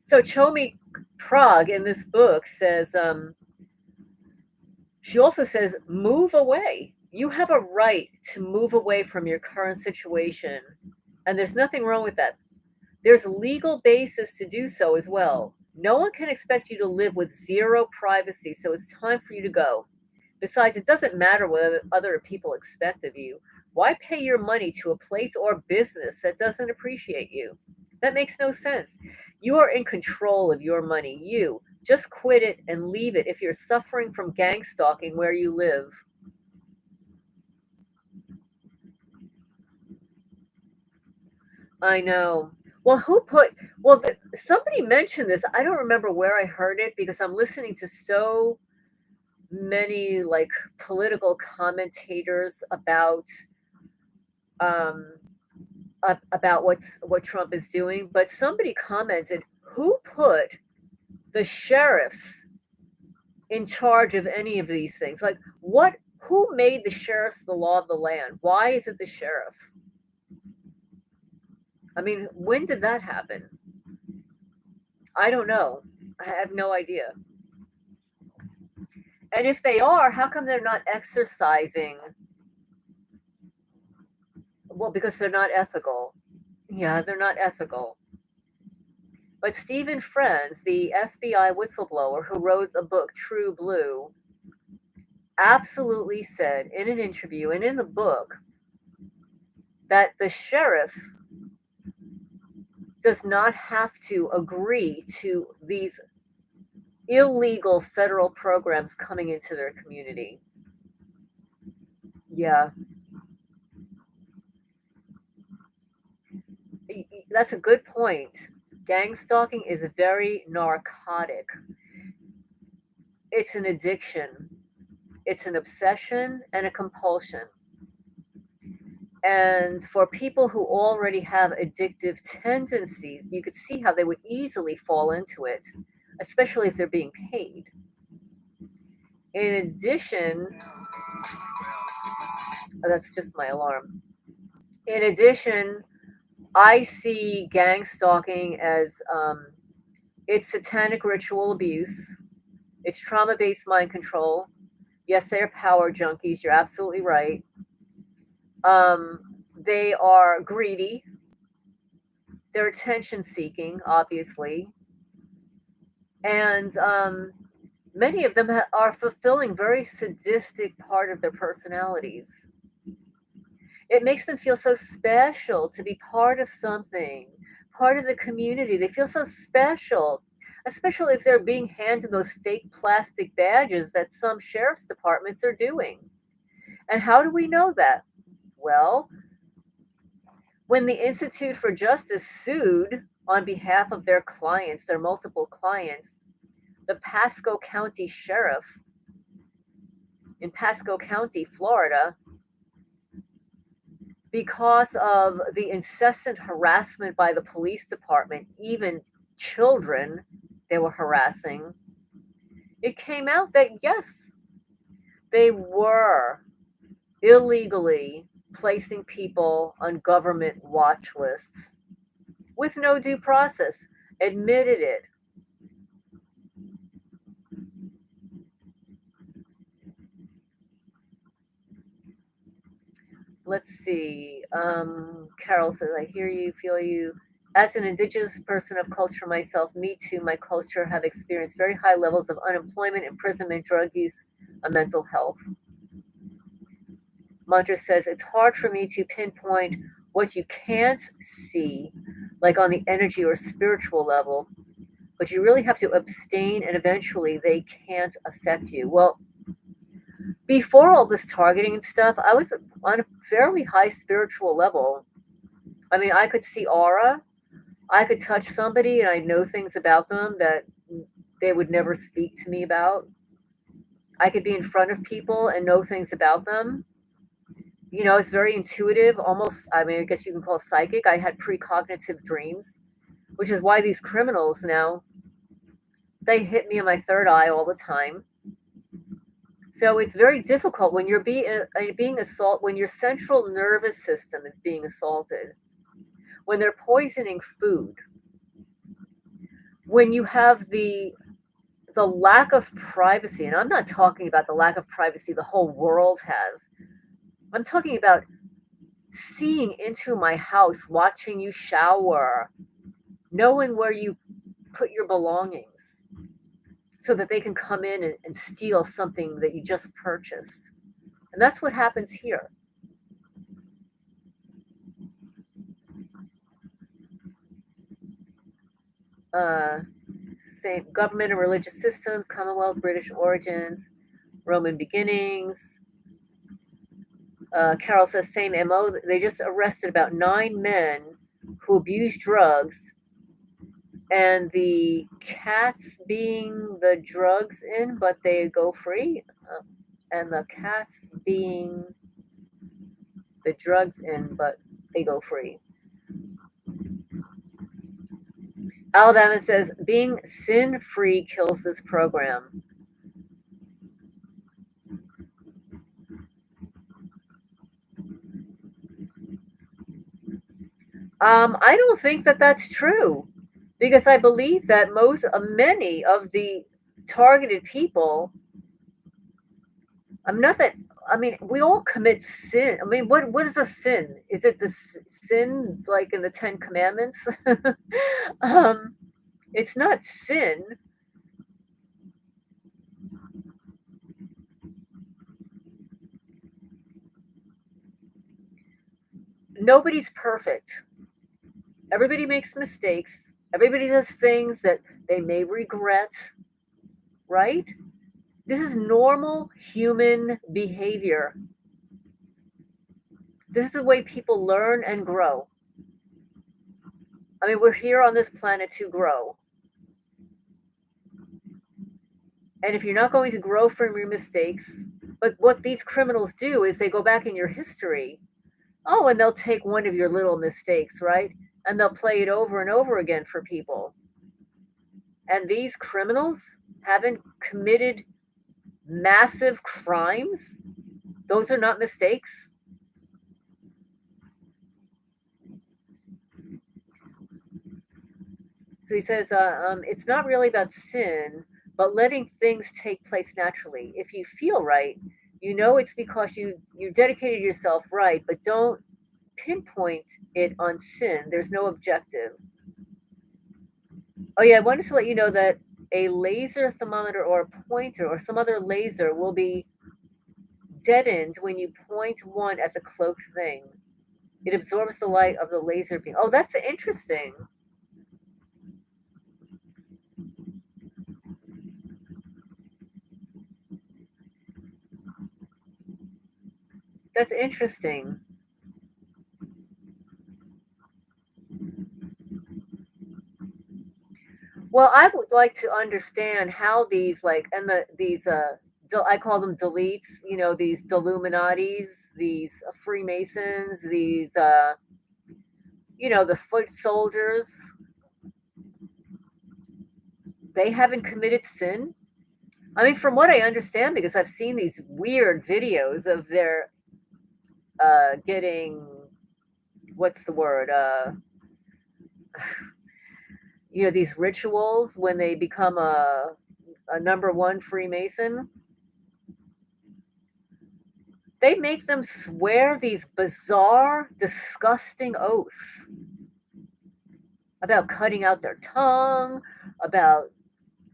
So Chomi Prag in this book says, she also says, move away. You have a right to move away from your current situation. And there's nothing wrong with that. There's legal basis to do so as well. No one can expect you to live with zero privacy, so it's time for you to go. Besides, it doesn't matter what other people expect of you. Why pay your money to a place or business that doesn't appreciate you? That makes no sense. You are in control of your money. You just quit it and leave it if you're suffering from gang stalking where you live. I know. Well, somebody mentioned this. I don't remember where I heard it because I'm listening to so many like political commentators um about what Trump is doing, but somebody commented, who put the sheriffs in charge of any of these things? Like what who made the sheriffs the law of the land? Why is it the sheriff? I mean, when did that happen? I don't know. I have no idea. And if they are, how come they're not exercising? Well, because they're not ethical. Yeah, they're not ethical. But Stephen Friends, the FBI whistleblower who wrote the book True Blue, absolutely said in an interview and in the book that the sheriffs does not have to agree to these illegal federal programs coming into their community. Yeah, that's a good point. Gang stalking is very narcotic. It's an addiction. It's an obsession and a compulsion. And for people who already have addictive tendencies, you could see how they would easily fall into it, especially if they're being paid. In addition, oh, that's just my alarm. In addition, I see gang stalking as it's satanic ritual abuse, it's trauma based mind control. Yes, they are power junkies. You're absolutely right. They are greedy. They're attention seeking, obviously. And many of them are fulfilling very sadistic part of their personalities. It makes them feel so special to be part of something, part of the community. They feel so special, especially if they're being handed those fake plastic badges that some sheriff's departments are doing. And how do we know that? Well, when the Institute for Justice sued on behalf of their clients, their multiple clients, the Pasco County Sheriff in Pasco County, Florida, because of the incessant harassment by the police department, even children they were harassing, it came out that yes, they were illegally placing people on government watch lists with no due process, admitted it. Let's see. Carol says, I hear you, feel you. As an indigenous person of culture myself, me too, my culture have experienced very high levels of unemployment, imprisonment, drug use, and mental health. Mantra says, it's hard for me to pinpoint what you can't see, like on the energy or spiritual level, but you really have to abstain and eventually they can't affect you. Well, before all this targeting and stuff, I was on a fairly high spiritual level. I mean, I could see aura, I could touch somebody and I know things about them that they would never speak to me about. I could be in front of people and know things about them. You know, it's very intuitive, almost, I mean, I guess you can call it psychic. I had precognitive dreams, which is why these criminals now, they hit me in my third eye all the time. So it's very difficult when you're being assaulted, when your central nervous system is being assaulted, when they're poisoning food, when you have the lack of privacy, and I'm not talking about the lack of privacy the whole world has. I'm talking about seeing into my house, watching you shower, knowing where you put your belongings so that they can come in and steal something that you just purchased. And that's what happens here. Same government and religious systems, Commonwealth, British origins, Roman beginnings. Carol says same MO. They just arrested about 9 men who abused drugs, and the cats being the drugs in, but they go free. And the cats being the drugs in, but they go free. Alabama says being sin free kills this program. I don't think that that's true, because I believe that many of the targeted people. I'm not that. I mean, we all commit sin. I mean, what is a sin? Is it the sin like in the Ten Commandments? um, it's not sin. Nobody's perfect. Everybody makes mistakes. Everybody does things that they may regret, right? This is normal human behavior. This is the way people learn and grow. I mean, we're here on this planet to grow. And if you're not going to grow from your mistakes, but what these criminals do is they go back in your history. Oh, and they'll take one of your little mistakes, right? And they'll play it over and over again for people. And these criminals haven't committed massive crimes. Those are not mistakes. So he says, it's not really about sin, but letting things take place naturally. If you feel right, you know it's because you dedicated yourself right, but don't pinpoint it on sin. There's no objective. Oh yeah, I wanted to let you know that a laser thermometer or a pointer or some other laser will be deadened when you point one at the cloaked thing. It absorbs the light of the laser beam. Oh, that's interesting. That's interesting. Well, I would like to understand how these like and these I call them deletes, these Deluminatis, these Freemasons, these the foot soldiers, they haven't committed sin. I mean, from what I understand, because I've seen these weird videos of their getting, what's the word? These rituals when they become a number one Freemason. They make them swear these bizarre, disgusting oaths about cutting out their tongue, about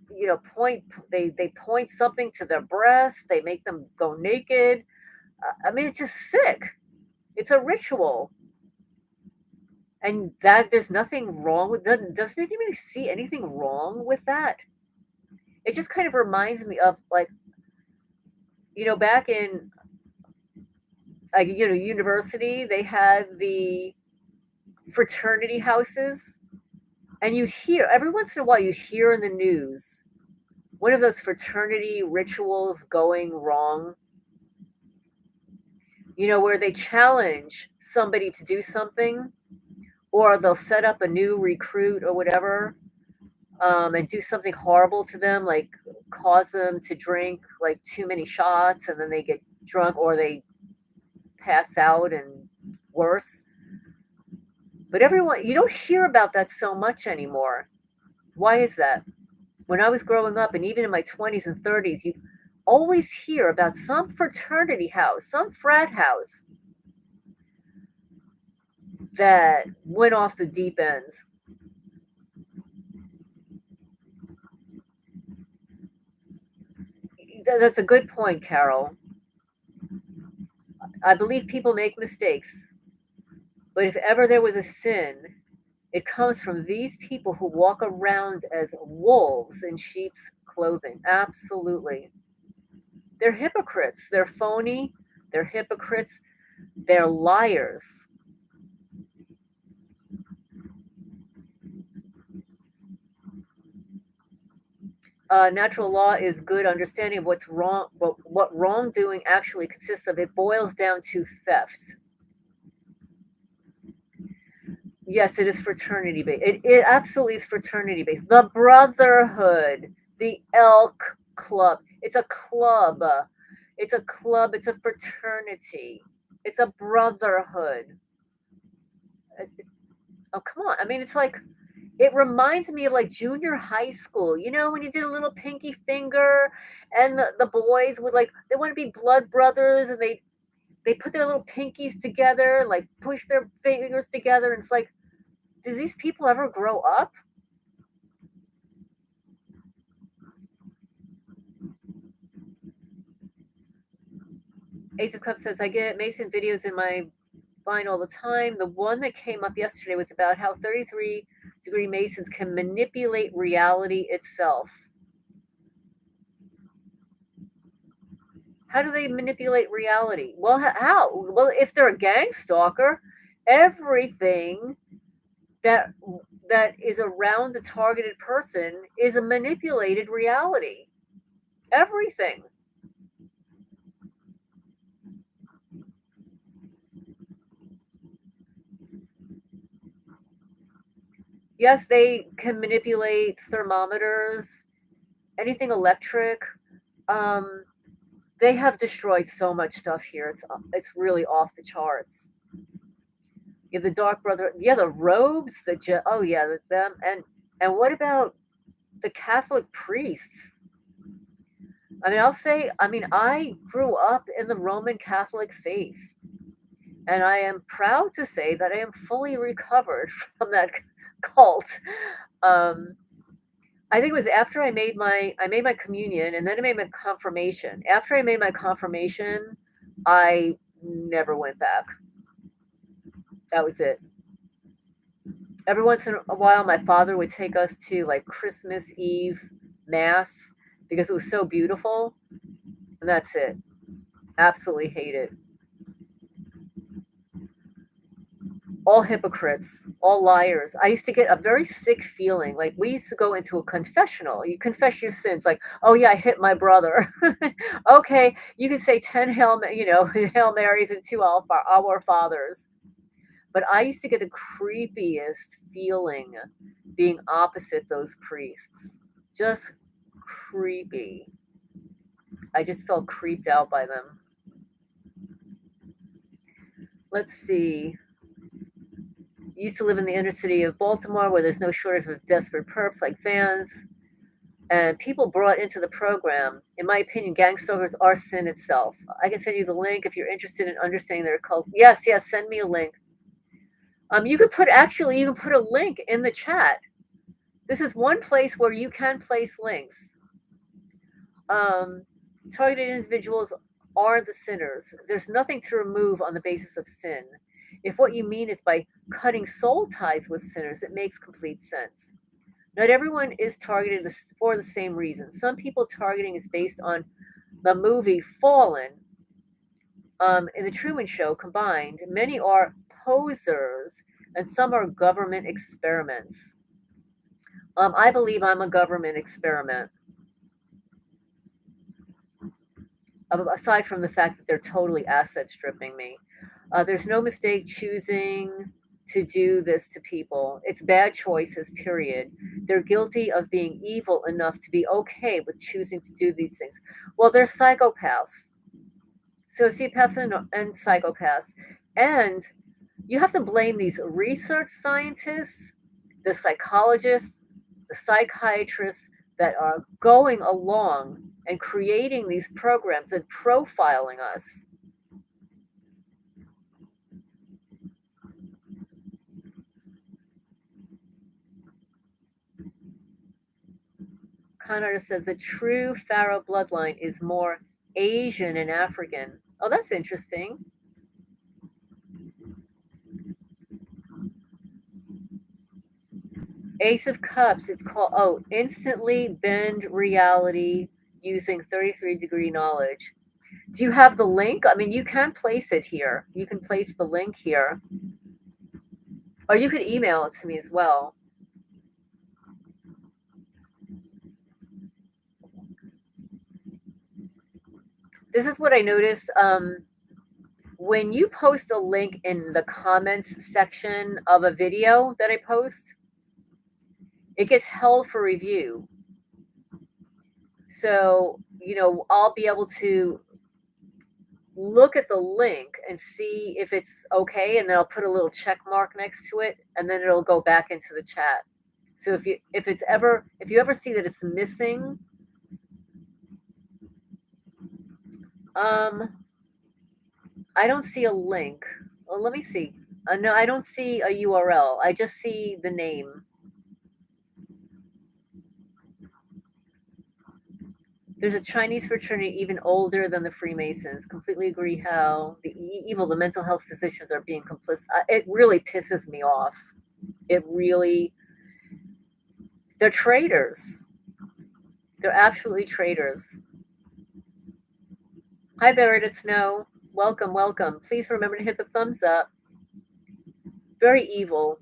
they point something to their breast, they make them go naked. I mean, it's just sick. It's a ritual. And that there's nothing wrong with doesn't anybody see anything wrong with that? It just kind of reminds me of like, back in university, they had the fraternity houses, and you'd hear every once in a while you'd hear in the news one of those fraternity rituals going wrong, where they challenge somebody to do something, or they'll set up a new recruit or whatever, and do something horrible to them, like cause them to drink like too many shots, and then they get drunk or they pass out and worse. But you don't hear about that so much anymore. Why is that? When I was growing up, and even in my 20s and 30s, you always hear about some fraternity house, some frat house that went off the deep ends. That's a good point, Carol. I believe people make mistakes, but if ever there was a sin, it comes from these people who walk around as wolves in sheep's clothing. Absolutely. They're hypocrites. They're phony. They're hypocrites. They're liars. Natural law is good understanding of what's wrong, what wrongdoing actually consists of. It boils down to theft. Yes, it is fraternity based. It absolutely is fraternity based. The brotherhood, the elk club. It's a club. It's a club. It's a fraternity. It's a brotherhood. Oh, come on. I mean, it's like it reminds me of like junior high school. You know, when you did a little pinky finger, and the boys would like they want to be blood brothers, and they put their little pinkies together, like push their fingers together, and it's like, do these people ever grow up? Ace of Cups says, I get Mason videos in my Vine all the time. The one that came up yesterday was about how 33-degree Masons can manipulate reality itself. How do they manipulate reality? Well, how? Well, if they're a gang stalker, everything that that is around the targeted person is a manipulated reality. Everything. Yes, they can manipulate thermometers, anything electric. Um, they have destroyed so much stuff here. It's really off the charts. You have the Dark Brother. Yeah, the robes. Oh yeah, them. And what about the Catholic priests? I mean, I'll say. I mean, I grew up in the Roman Catholic faith, and I am proud to say that I am fully recovered from that cult. Um, I think it was after I made my communion, and then I made my confirmation. After I made my confirmation, I never went back. That was it. Every once in a while, my father would take us to like Christmas Eve mass because it was so beautiful, and that's it. Absolutely hate it. All hypocrites, all liars. I used to get a very sick feeling. Like we used to go into a confessional. You confess your sins. Like, oh yeah, I hit my brother. Okay, you can say 10 Hail Marys and two Our Fathers. But I used to get the creepiest feeling being opposite those priests. Just creepy. I just felt creeped out by them. Let's see. Used to live in the inner city of Baltimore where there's no shortage of desperate perps like fans and people brought into the program. In my opinion, gangstalkers are sin itself. I can send you the link if you're interested in understanding their cult. Yes, yes, send me a link. You can put a link in the chat. This is one place where you can place links. Um, Targeted individuals are the sinners. There's nothing to remove on the basis of sin. If what you mean is by cutting soul ties with sinners, it makes complete sense. Not everyone is targeted for the same reason. Some people targeting is based on the movie Fallen, and the Truman Show combined. Many are posers, and some are government experiments. I believe I'm a government experiment. Aside from the fact that they're totally asset stripping me. There's no mistake choosing to do this to people. It's bad choices, period. They're guilty of being evil enough to be okay with choosing to do these things. Well, they're psychopaths, sociopaths, and psychopaths. And you have to blame these research scientists, the psychologists, the psychiatrists that are going along and creating these programs and profiling us. con artist says the true Pharaoh bloodline is more Asian and African. Oh, that's interesting. Ace of Cups, it's called, oh, instantly bend reality using 33-degree knowledge. Do you have the link? I mean, you can place it here. You can place the link here. Or you could email it to me as well. This is what I noticed. When you post a link in the comments section of a video that I post, it gets held for review. So, I'll be able to look at the link and see if it's okay, and then I'll put a little check mark next to it, and then it'll go back into the chat. So if you ever see that it's missing, I don't see a link. Well, let me see. No, I don't see a URL. I just see the name. There's a Chinese fraternity even older than the Freemasons. Completely agree how the the mental health physicians are being complicit. It really pisses me off. They're traitors. They're absolutely traitors. Hi, Buried Snow. Welcome, welcome. Please remember to hit the thumbs up. Very evil.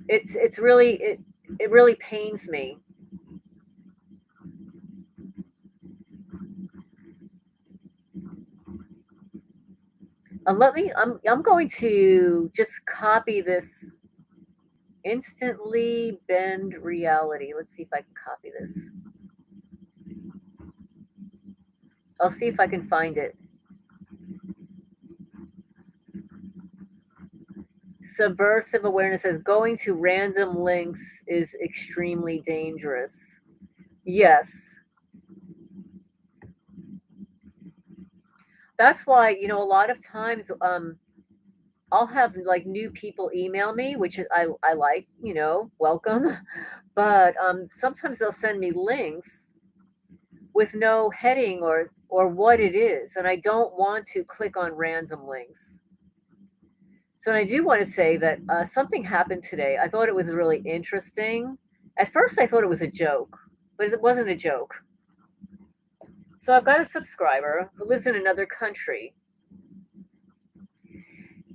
It really pains me. I'm going to just copy this. Instantly bend reality. Let's see if I can copy this. I'll see if I can find it. Subversive awareness says going to random links is extremely dangerous. Yes. That's why, a lot of times I'll have like new people email me, which I like, welcome. But sometimes they'll send me links with no heading or what it is, and I don't want to click on random links. So I do want to say that something happened today. I thought it was really interesting. At first, I thought it was a joke, but it wasn't a joke. So I've got a subscriber who lives in another country,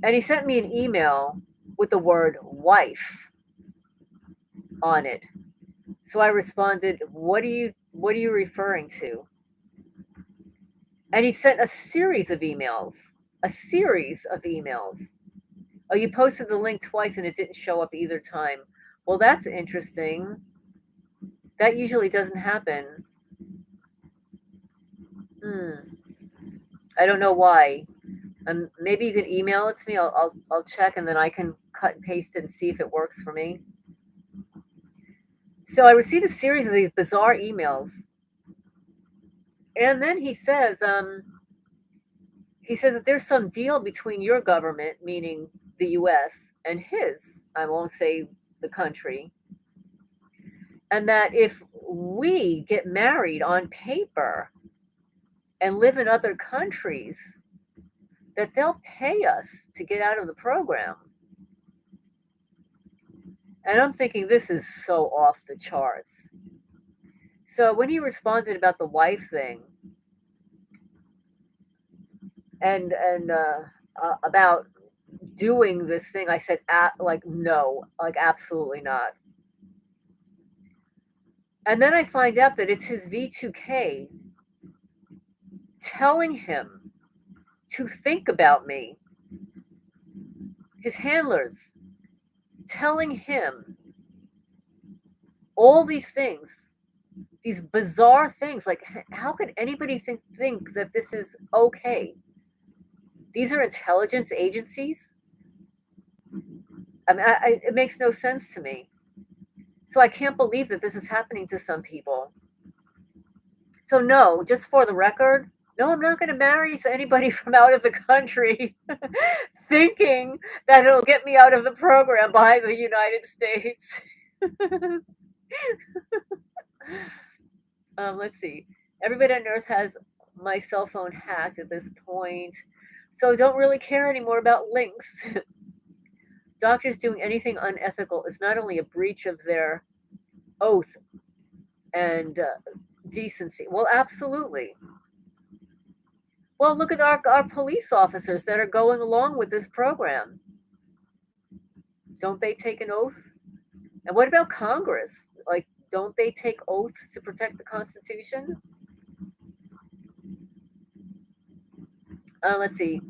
and he sent me an email with the word wife on it. So I responded, what are you referring to? And he sent a series of emails. Oh, you posted the link twice and it didn't show up either time. Well, that's interesting. That usually doesn't happen. I don't know why. Maybe you can email it to me. I'll check, and then I can cut and paste it and see if it works for me. So I received a series of these bizarre emails, and then he says that there's some deal between your government, meaning the U.S., and his. I won't say the country, and that if we get married on paper and live in other countries, that they'll pay us to get out of the program. And I'm thinking, this is so off the charts. So when he responded about the wife thing and about doing this thing, I said, no, absolutely not. And then I find out that it's his V2K telling him to think about me. His handlers telling him all these things, these bizarre things. Like, how can anybody think that this is okay? These are intelligence agencies. I mean, it makes no sense to me. So I can't believe that this is happening to some people. So no, just for the record, no, I'm not going to marry anybody from out of the country thinking that it'll get me out of the program by the United States. Let's see. Everybody on Earth has my cell phone hacked at this point, so don't really care anymore about links. Doctors doing anything unethical is not only a breach of their oath and decency. Well, absolutely. Well, look at our police officers that are going along with this program. Don't they take an oath? And what about Congress? Like, don't they take oaths to protect the Constitution? Let's see.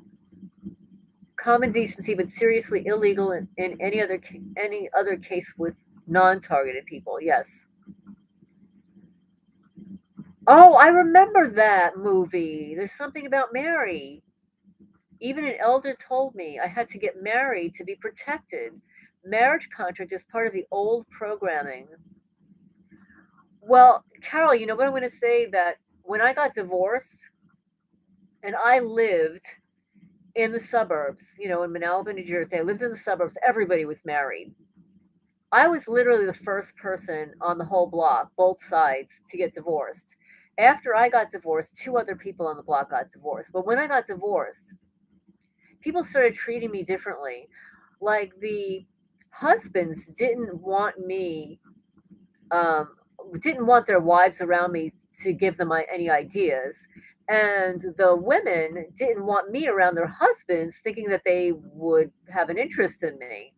Common decency, but seriously illegal in any other case with non-targeted people. Yes. Oh, I remember that movie. There's something about Mary. Even an elder told me I had to get married to be protected. Marriage contract is part of the old programming. Well, Carol, you know what I'm going to say, that when I got divorced and I lived in the suburbs, in Manalapan, New Jersey, I lived in the suburbs, everybody was married. I was literally the first person on the whole block, both sides, to get divorced. After I got divorced, two other people on the block got divorced. But when I got divorced, people started treating me differently. Like the husbands um, didn't want their wives around me to give them any ideas. And the women didn't want me around their husbands, thinking that they would have an interest in me.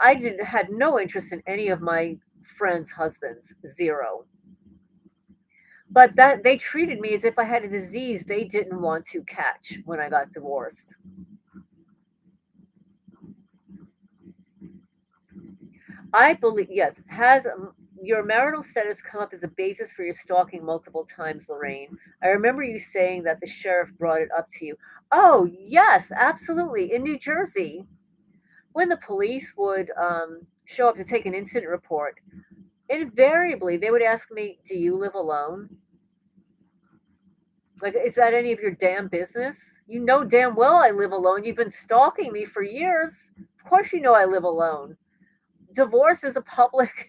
Had no interest in any of my friends' husbands, zero. But that they treated me as if I had a disease they didn't want to catch when I got divorced. I believe, yes, has your marital status come up as a basis for your stalking multiple times, Lorraine? I remember you saying that the sheriff brought it up to you. Oh, yes, absolutely. In New Jersey, when the police would show up to take an incident report, invariably they would ask me, "Do you live alone? Like, is that any of your damn business? You know damn well I live alone. You've been stalking me for years. Of course you know I live alone. Divorce is a public,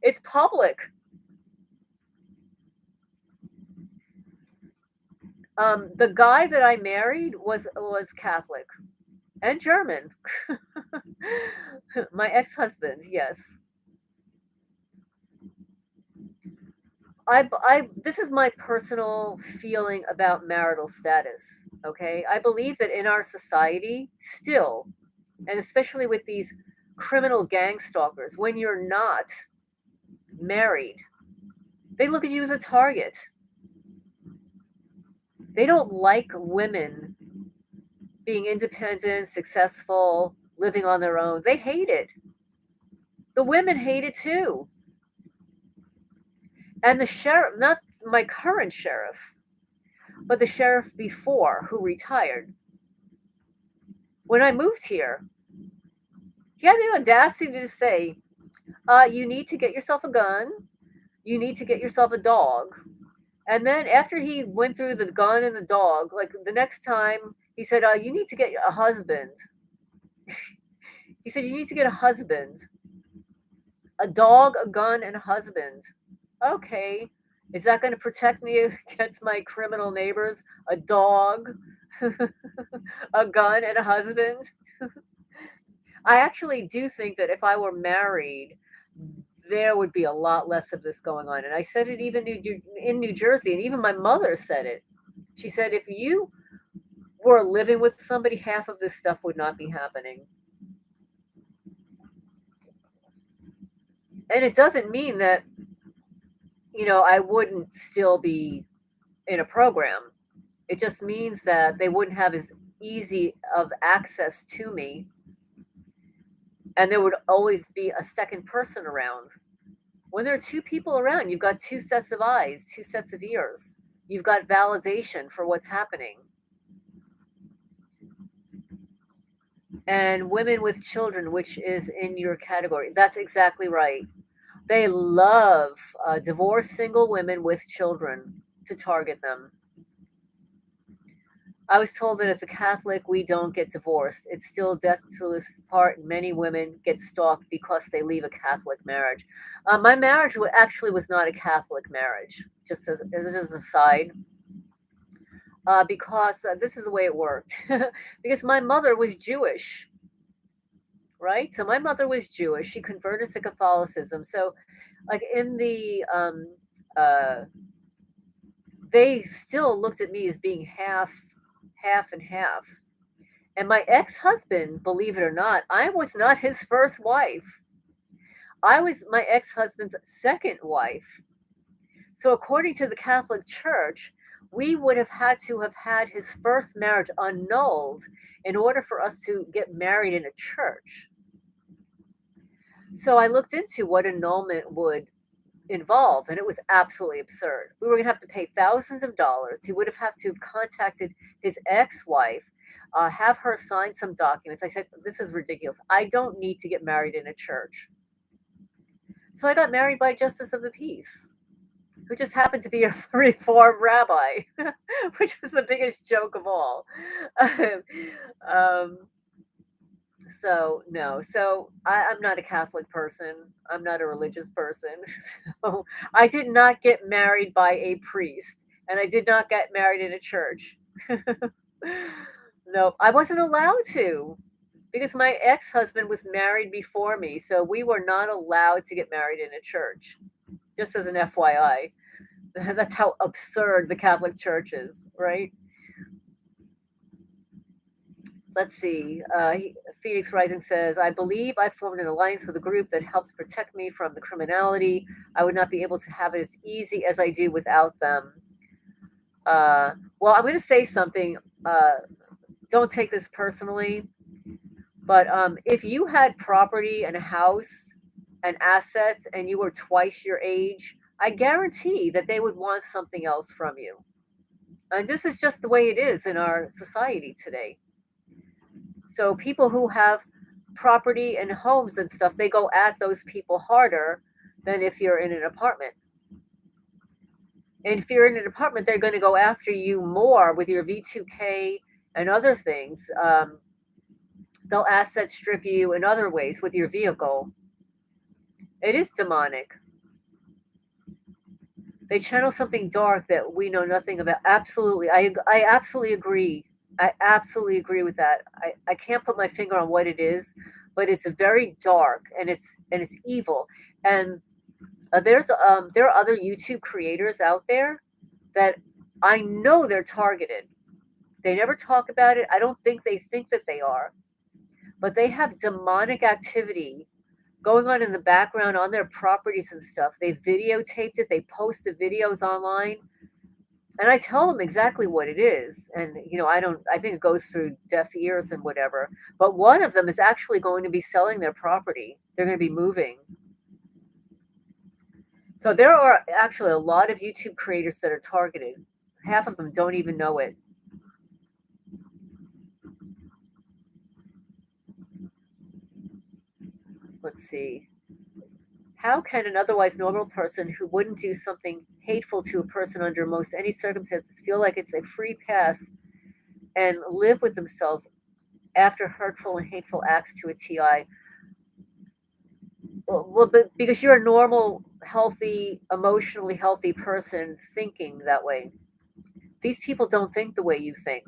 it's public." The guy that I married was Catholic and German. My ex-husband, yes. This is my personal feeling about marital status. Okay, I believe that in our society, still, and especially with these criminal gang stalkers, when you're not married, they look at you as a target. They don't like women being independent, successful, living on their own. They hate it. The women hate it too. And the sheriff, not my current sheriff, but the sheriff before, who retired, when I moved here, he had the audacity to say, you need to get yourself a gun, you need to get yourself a dog. And then after he went through the gun and the dog, like the next time, he said, you need to get a husband. He said, you need to get a husband, a dog, a gun, and a husband. Okay. Is that going to protect me against my criminal neighbors? A dog, a gun, and a husband? I actually do think that if I were married, there would be a lot less of this going on. And I said it even in New Jersey, and even my mother said it. She said, if you were living with somebody, half of this stuff would not be happening. And it doesn't mean that, I wouldn't still be in a program. It just means that they wouldn't have as easy of access to me. And there would always be a second person around. When there are two people around, you've got two sets of eyes, two sets of ears. You've got validation for what's happening. And women with children, which is in your category, that's exactly right. They love divorced single women with children to target them. I was told that as a Catholic, we don't get divorced. It's still death to us part. Many women get stalked because they leave a Catholic marriage. My marriage actually was not a Catholic marriage, just as a side, because this is the way it worked. Because my mother was Jewish, right? So my mother was Jewish. She converted to Catholicism. So, like in the uh, they still looked at me as being half and half. And my ex-husband, believe it or not, I was not his first wife. I was my ex-husband's second wife. So according to the Catholic Church, we would have had to have had his first marriage annulled in order for us to get married in a church. So I looked into what annulment would involved, and it was absolutely absurd. We were going to have to pay thousands of dollars. He would have had to have contacted his ex-wife, have her sign some documents. I said, this is ridiculous. I don't need to get married in a church. So I got married by a justice of the peace, who just happened to be a reformed rabbi, which was the biggest joke of all. um, so no, so I'm not a Catholic person. I'm not a religious person. So I did not get married by a priest, and I did not get married in a church. No, I wasn't allowed to because my ex-husband was married before me, so we were not allowed to get married in a church. Just as an FYI, that's how absurd the Catholic Church is, right? Let's see. Phoenix Rising says, I believe I formed an alliance with a group that helps protect me from the criminality. I would not be able to have it as easy as I do without them. Well, I'm going to say something. Uh, don't take this personally, but if you had property and a house and assets and you were twice your age, I guarantee that they would want something else from you. And this is just the way it is in our society today. So people who have property and homes and stuff, they go at those people harder than if you're in an apartment. And if you're in an apartment, they're going to go after you more with your V2K and other things. They'll asset strip you in other ways with your vehicle. It is demonic. They channel something dark that we know nothing about. Absolutely. I absolutely agree. I absolutely agree with that. I can't put my finger on what it is, but it's very dark and it's evil. And there are other YouTube creators out there that I know they're targeted. They never talk about it. I don't think they think that they are, but they have demonic activity going on in the background on their properties and stuff. They videotaped it. They post the videos online, and I tell them exactly what it is. And I think it goes through deaf ears and whatever. But one of them is actually going to be selling their property. They're going to be moving. So there are actually a lot of YouTube creators that are targeted. Half of them don't even know it. Let's see. How can an otherwise normal person who wouldn't do something hateful to a person under most any circumstances feel like it's a free pass and live with themselves after hurtful and hateful acts to a TI? But because you're a normal, healthy, emotionally healthy person thinking that way. These people don't think the way you think.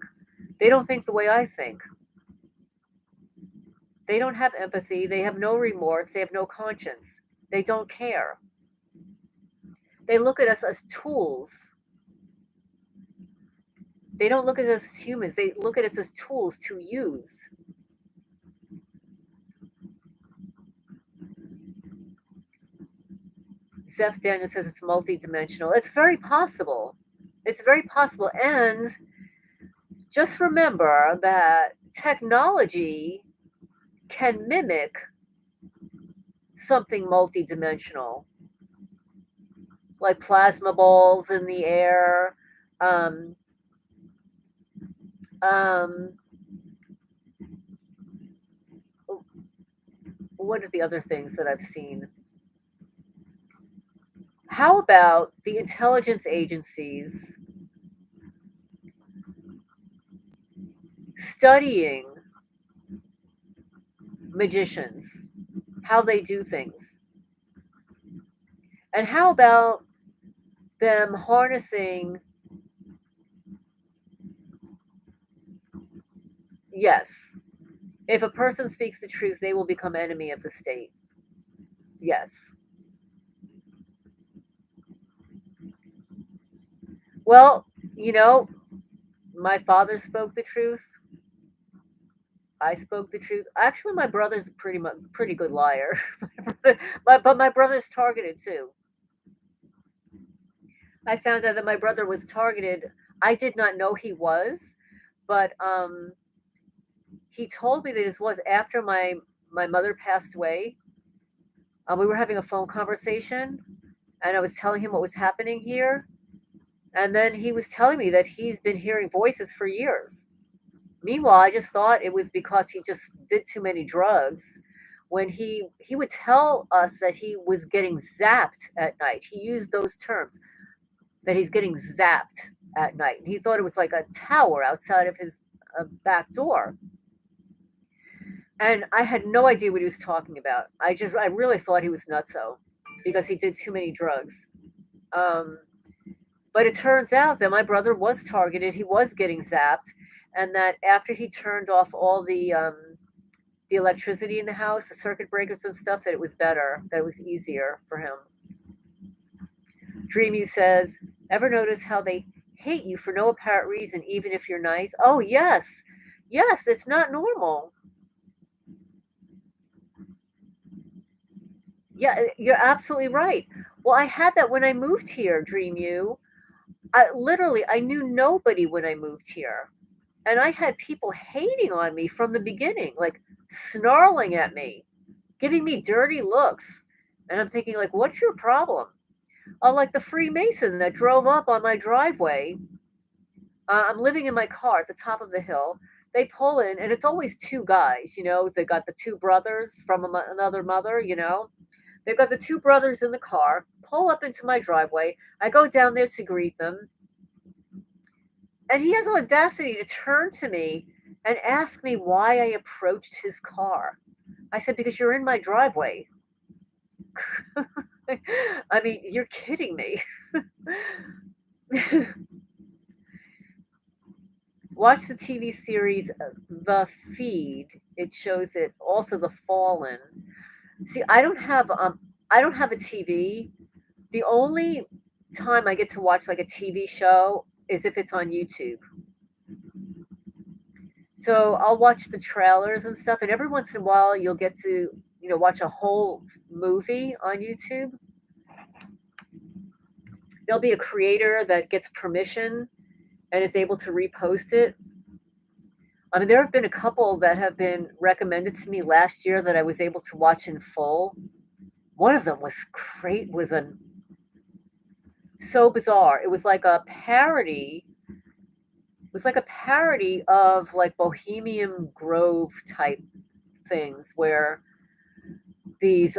They don't think the way I think. They don't have empathy. They have no remorse. They have no conscience. They don't care. They look at us as tools. They don't look at us as humans. They look at us as tools to use. Zeph Daniel says it's multidimensional. It's very possible. It's very possible. And just remember that technology can mimic something multidimensional, like plasma balls in the air. Um, um, what are the other things that I've seen? How about the intelligence agencies studying magicians, how they do things. And how about them harnessing, yes, if a person speaks the truth, they will become enemy of the state. Yes. Well, you know, my father spoke the truth. I spoke the truth. Actually, my brother's a pretty good liar. But my brother's targeted too. I found out that my brother was targeted. I did not know he was, but he told me that this was after my mother passed away. We were having a phone conversation, and I was telling him what was happening here, and then he was telling me that he's been hearing voices for years. Meanwhile, I just thought it was because he just did too many drugs. When he would tell us that he was getting zapped at night. He used those terms, that he's getting zapped at night. He thought it was like a tower outside of his back door. And I had no idea what he was talking about. I really thought he was nutso because he did too many drugs. Um, but it turns out that my brother was targeted. He was getting zapped, and that after he turned off all the electricity in the house, the circuit breakers and stuff, that it was better, that it was easier for him. Dreamy says, ever notice how they hate you for no apparent reason, even if you're nice? Oh, yes. Yes, it's not normal. Yeah, you're absolutely right. Well, I had that when I moved here, Dream You. I knew nobody when I moved here. And I had people hating on me from the beginning, like snarling at me, giving me dirty looks. And I'm thinking, like, what's your problem? Like the Freemason that drove up on my driveway. I'm living in my car at the top of the hill. They pull in, and it's always two guys, they got the two brothers from another mother. They've got the two brothers in the car, pull up into my driveway. I go down there to greet them. And he has the audacity to turn to me and ask me why I approached his car. I said, because you're in my driveway. I mean, you're kidding me. Watch the TV series The Feed. It shows it. Also, The Fallen. See, I don't have a TV. The only time I get to watch like a TV show is if it's on YouTube. So I'll watch the trailers and stuff, and every once in a while you'll get to, watch a whole movie on YouTube. There'll be a creator that gets permission and is able to repost it. I mean, there have been a couple that have been recommended to me last year that I was able to watch in full. One of them was great, was so bizarre. It was like a parody. It was like a parody of like Bohemian Grove type things where these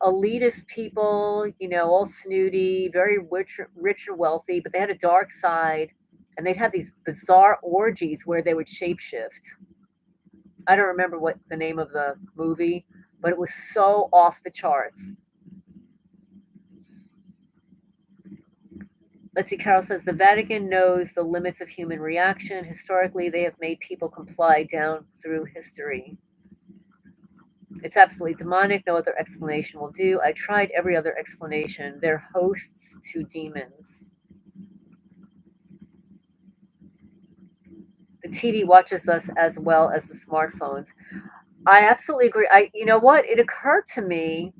elitist people, all snooty, very rich and wealthy, but they had a dark side, and they'd have these bizarre orgies where they would shapeshift. I don't remember what the name of the movie, but it was so off the charts. Let's see, Carol says the Vatican knows the limits of human reaction. Historically, they have made people comply down through history. It's absolutely demonic. No other explanation will do. I tried every other explanation. They're hosts to demons. The TV watches us as well as the smartphones. I absolutely agree. You know what? It occurred to me.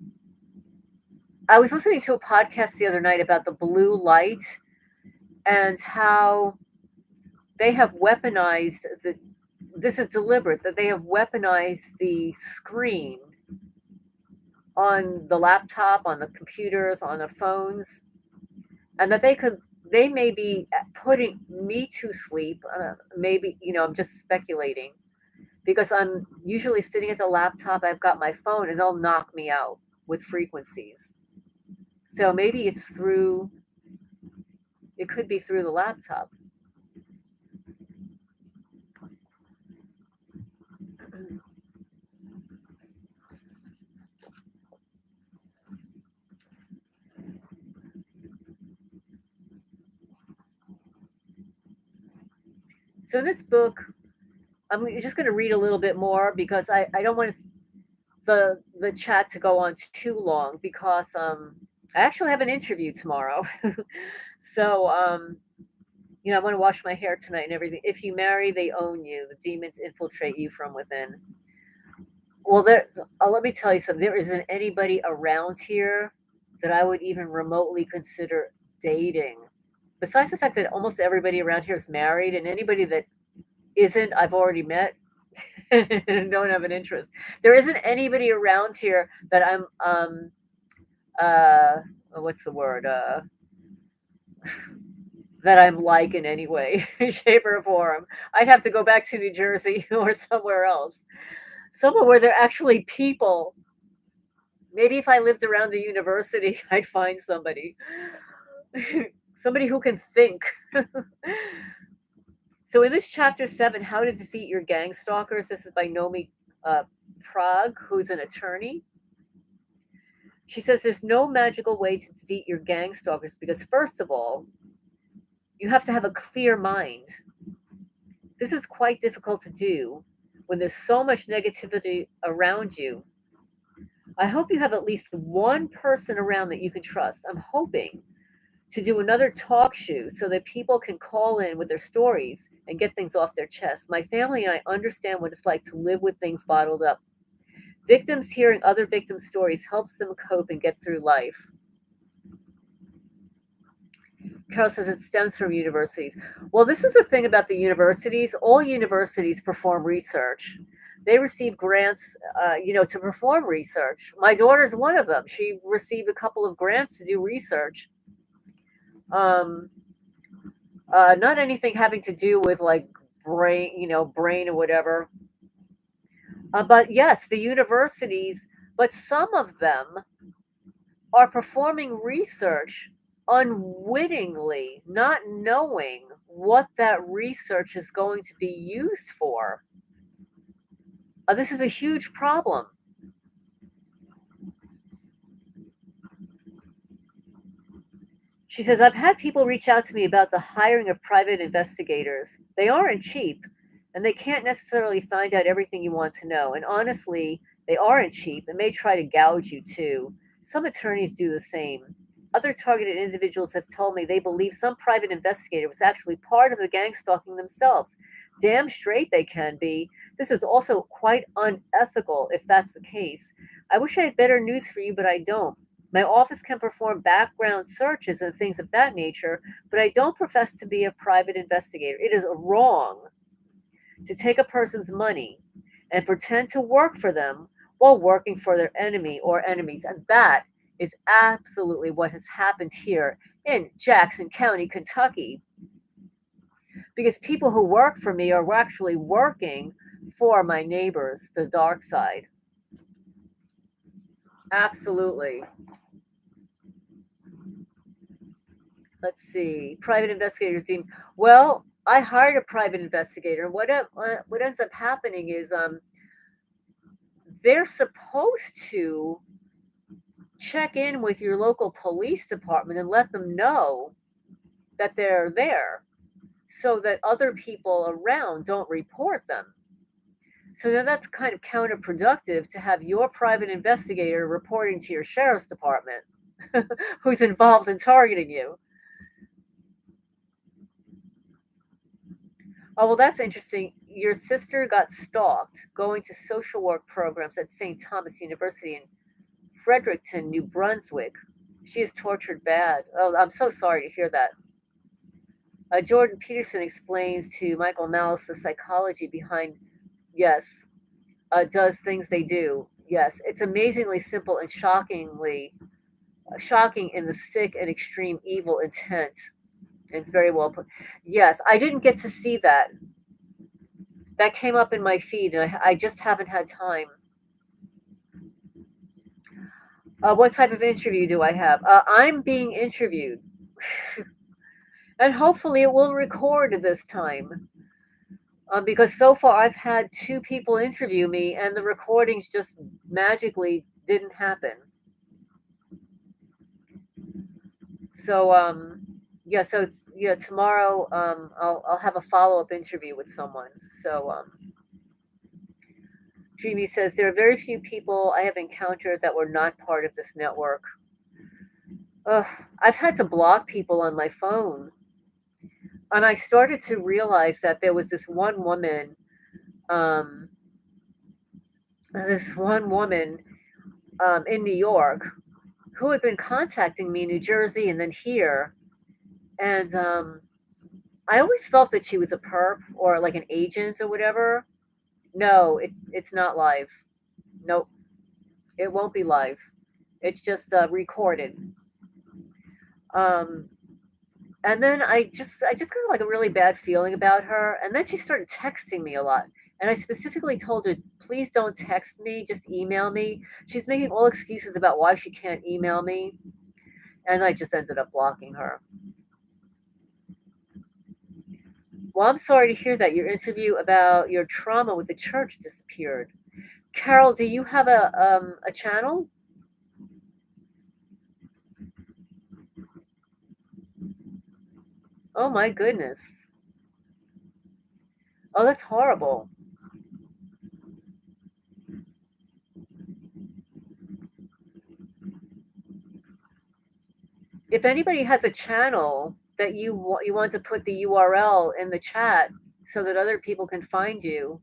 I was listening to a podcast the other night about the blue light and how they have weaponized this is deliberate, that they have weaponized the screen on the laptop, on the computers, on the phones, and that they may be putting me to sleep. Maybe, I'm just speculating because I'm usually sitting at the laptop. I've got my phone, and they'll knock me out with frequencies. So maybe it could be through the laptop. So in this book, I'm just going to read a little bit more because I don't want the chat to go on too long because I actually have an interview tomorrow. So I want to wash my hair tonight and everything. If you marry, they own you. The demons infiltrate you from within. Well, let me tell you something. There isn't anybody around here that I would even remotely consider dating. Besides the fact that almost everybody around here is married, and anybody that isn't, I've already met and don't have an interest. There isn't anybody around here that I'm, what's the word? That I'm like in any way, shape, or form. I'd have to go back to New Jersey or somewhere else. Somewhere where there are actually people. Maybe if I lived around the university, I'd find somebody. Somebody who can think. So in this chapter 7, How to Defeat Your Gangstalkers, this is by Chomi Prag, who's an attorney. She says there's no magical way to defeat your gangstalkers because, first of all, you have to have a clear mind. This is quite difficult to do when there's so much negativity around you. I hope you have at least one person around that you can trust. I'm hoping to do another talk show so that people can call in with their stories and get things off their chest. My family and I understand what it's like to live with things bottled up. Victims hearing other victims' stories helps them cope and get through life. Carol says it stems from universities. Well, this is the thing about the universities. All universities perform research. They receive grants, to perform research. My daughter's one of them. She received a couple of grants to do research. Not anything having to do with like brain or whatever. But yes, the universities, but some of them are performing research unwittingly, not knowing what that research is going to be used for. This is a huge problem. She says, I've had people reach out to me about the hiring of private investigators. They aren't cheap, and they can't necessarily find out everything you want to know. And honestly, they aren't cheap and may try to gouge you too. Some attorneys do the same. Other targeted individuals have told me they believe some private investigator was actually part of the gang stalking themselves. Damn straight they can be. This is also quite unethical if that's the case. I wish I had better news for you, but I don't. My office can perform background searches and things of that nature, but I don't profess to be a private investigator. It is wrong to take a person's money and pretend to work for them while working for their enemy or enemies. And that is absolutely what has happened here in Jackson County, Kentucky. Because people who work for me are actually working for my neighbors, the dark side. Absolutely. Let's see. Private investigators deemed. Well, I hired a private investigator. What ends up happening is they're supposed to check in with your local police department and let them know that they're there so that other people around don't report them. So now that's kind of counterproductive to have your private investigator reporting to your sheriff's department who's involved in targeting you. Oh, well, that's interesting. Your sister got stalked going to social work programs at St. Thomas University in Fredericton, New Brunswick. She is tortured bad. Oh, I'm so sorry to hear that. Jordan Peterson explains to Michael Malice the psychology behind, yes, does things they do. Yes, it's amazingly simple and shocking in the sick and extreme evil intent. It's very well put. Yes, I didn't get to see that. That came up in my feed, and I just haven't had time. What type of interview do I have? I'm being interviewed. And hopefully it will record this time. Because so far I've had 2 people interview me, and the recordings just magically didn't happen. So, Yeah, so yeah, tomorrow I'll have a follow-up interview with someone. So Dreamy says there are very few people I have encountered that were not part of this network. Ugh, I've had to block people on my phone, and I started to realize that there was um, this one woman in New York who had been contacting me in New Jersey and then here, and I always felt that she was a perp or like an agent or whatever. No, it's not live. Nope, it won't be live. It's just recorded. Um, and then I just got like a really bad feeling about her. And then she started texting me a lot. And I specifically told her, please don't text me, just email me. She's making all excuses about why she can't email me. And I just ended up blocking her. Well, I'm sorry to hear that your interview about your trauma with the church disappeared. Carol, do you have a channel? Oh my goodness. Oh, that's horrible. If anybody has a channel that you want to put the URL in the chat so that other people can find you,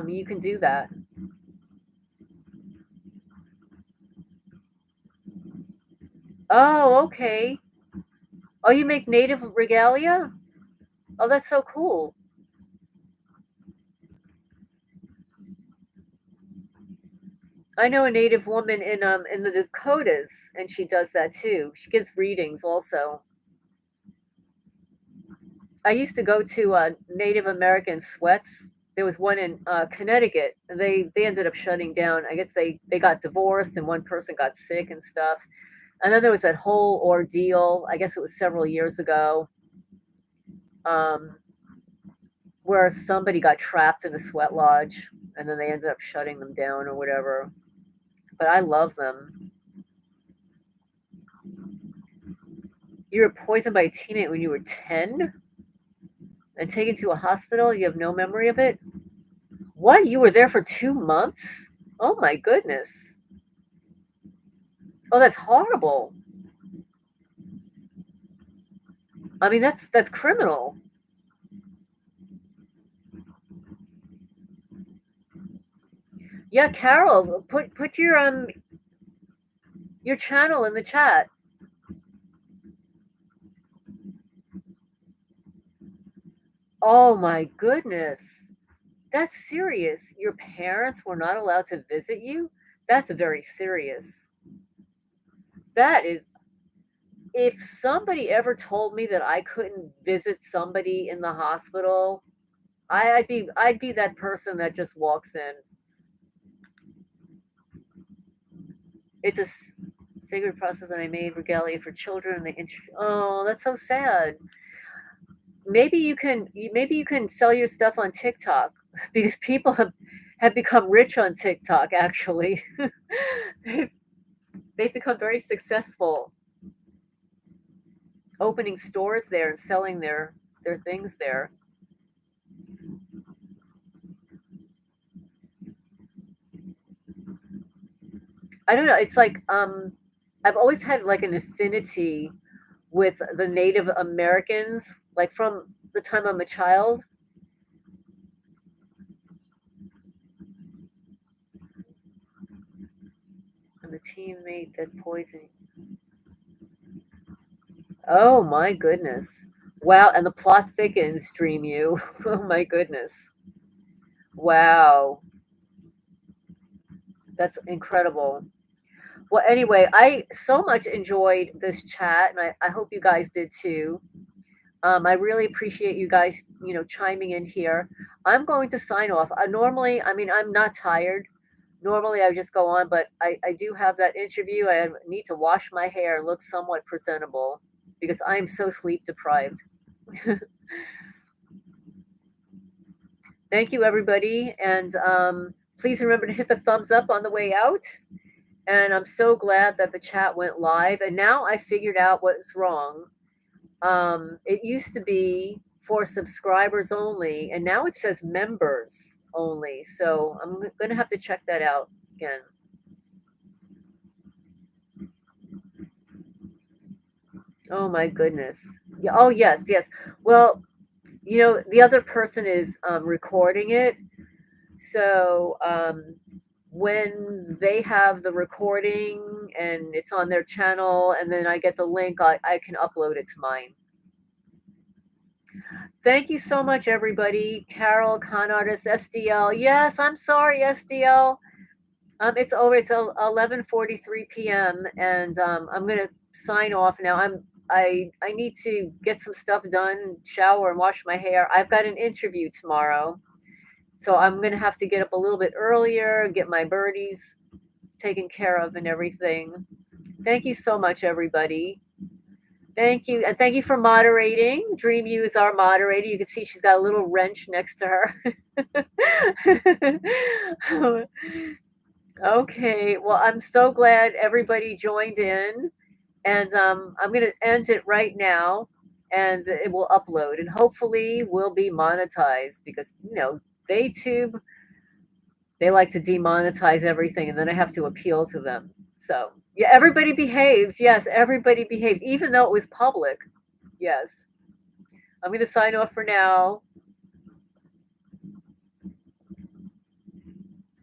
you can do that. Oh, okay. Oh, you make native regalia? Oh, that's so cool. I know a native woman in the Dakotas, and she does that too. She gives readings also. I used to go to Native American sweats. There was one in Connecticut. And they ended up shutting down. I guess they got divorced, and one person got sick and stuff. And then there was that whole ordeal. I guess it was several years ago, um, where somebody got trapped in a sweat lodge, and then they ended up shutting them down or whatever. But I love them. You were poisoned by a teammate when you were 10 and taken to a hospital. You have no memory of it. What? You were there for 2 months? Oh my goodness. Oh, that's horrible. I mean, that's criminal. Yeah, Carol, put your channel in the chat. Oh my goodness. That's serious. Your parents were not allowed to visit you? That's very serious. That is, if somebody ever told me that I couldn't visit somebody in the hospital, I'd be that person that just walks in. It's a sacred process that I made regalia for children. Oh, that's so sad. Maybe you can sell your stuff on TikTok because people have become rich on TikTok. Actually, they've they've become very successful opening stores there and selling their things there. I don't know. It's like I've always had like an affinity with the Native Americans, like from the time I'm a child. And the teammate that poisoned. Oh my goodness! Wow, and the plot thickens. Dream you. Oh my goodness! Wow, that's incredible. Well, anyway, I so much enjoyed this chat, and I hope you guys did too. I really appreciate you guys, chiming in here. I'm going to sign off. Normally, I mean, I'm not tired. Normally, I would just go on, but I do have that interview. I need to wash my hair and look somewhat presentable because I am so sleep deprived. Thank you, everybody. And please remember to hit the thumbs up on the way out. And I'm so glad that the chat went live. And now I figured out what's wrong. It used to be for subscribers only, and now it says members only. So I'm going to have to check that out again. Oh my goodness. Yeah, oh yes, yes. Well, the other person is recording it. So when they have the recording and it's on their channel, and then I get the link, I can upload it to mine. Thank you so much, everybody. Carol, con artist, SDL. Yes, I'm sorry, SDL. It's over. It's 11:43 p.m. and I'm gonna sign off now. I need to get some stuff done, shower, and wash my hair. I've got an interview tomorrow, so I'm gonna have to get up a little bit earlier, get my birdies taken care of, and everything. Thank you so much, everybody. Thank you. And thank you for moderating. Dream You is our moderator. You can see she's got a little wrench next to her. Okay. Well, I'm so glad everybody joined in. And I'm going to end it right now, and it will upload. And hopefully we'll be monetized because, they like to demonetize everything, and then I have to appeal to them. So, yeah, everybody behaves. Yes, everybody behaved, even though it was public. Yes. I'm going to sign off for now.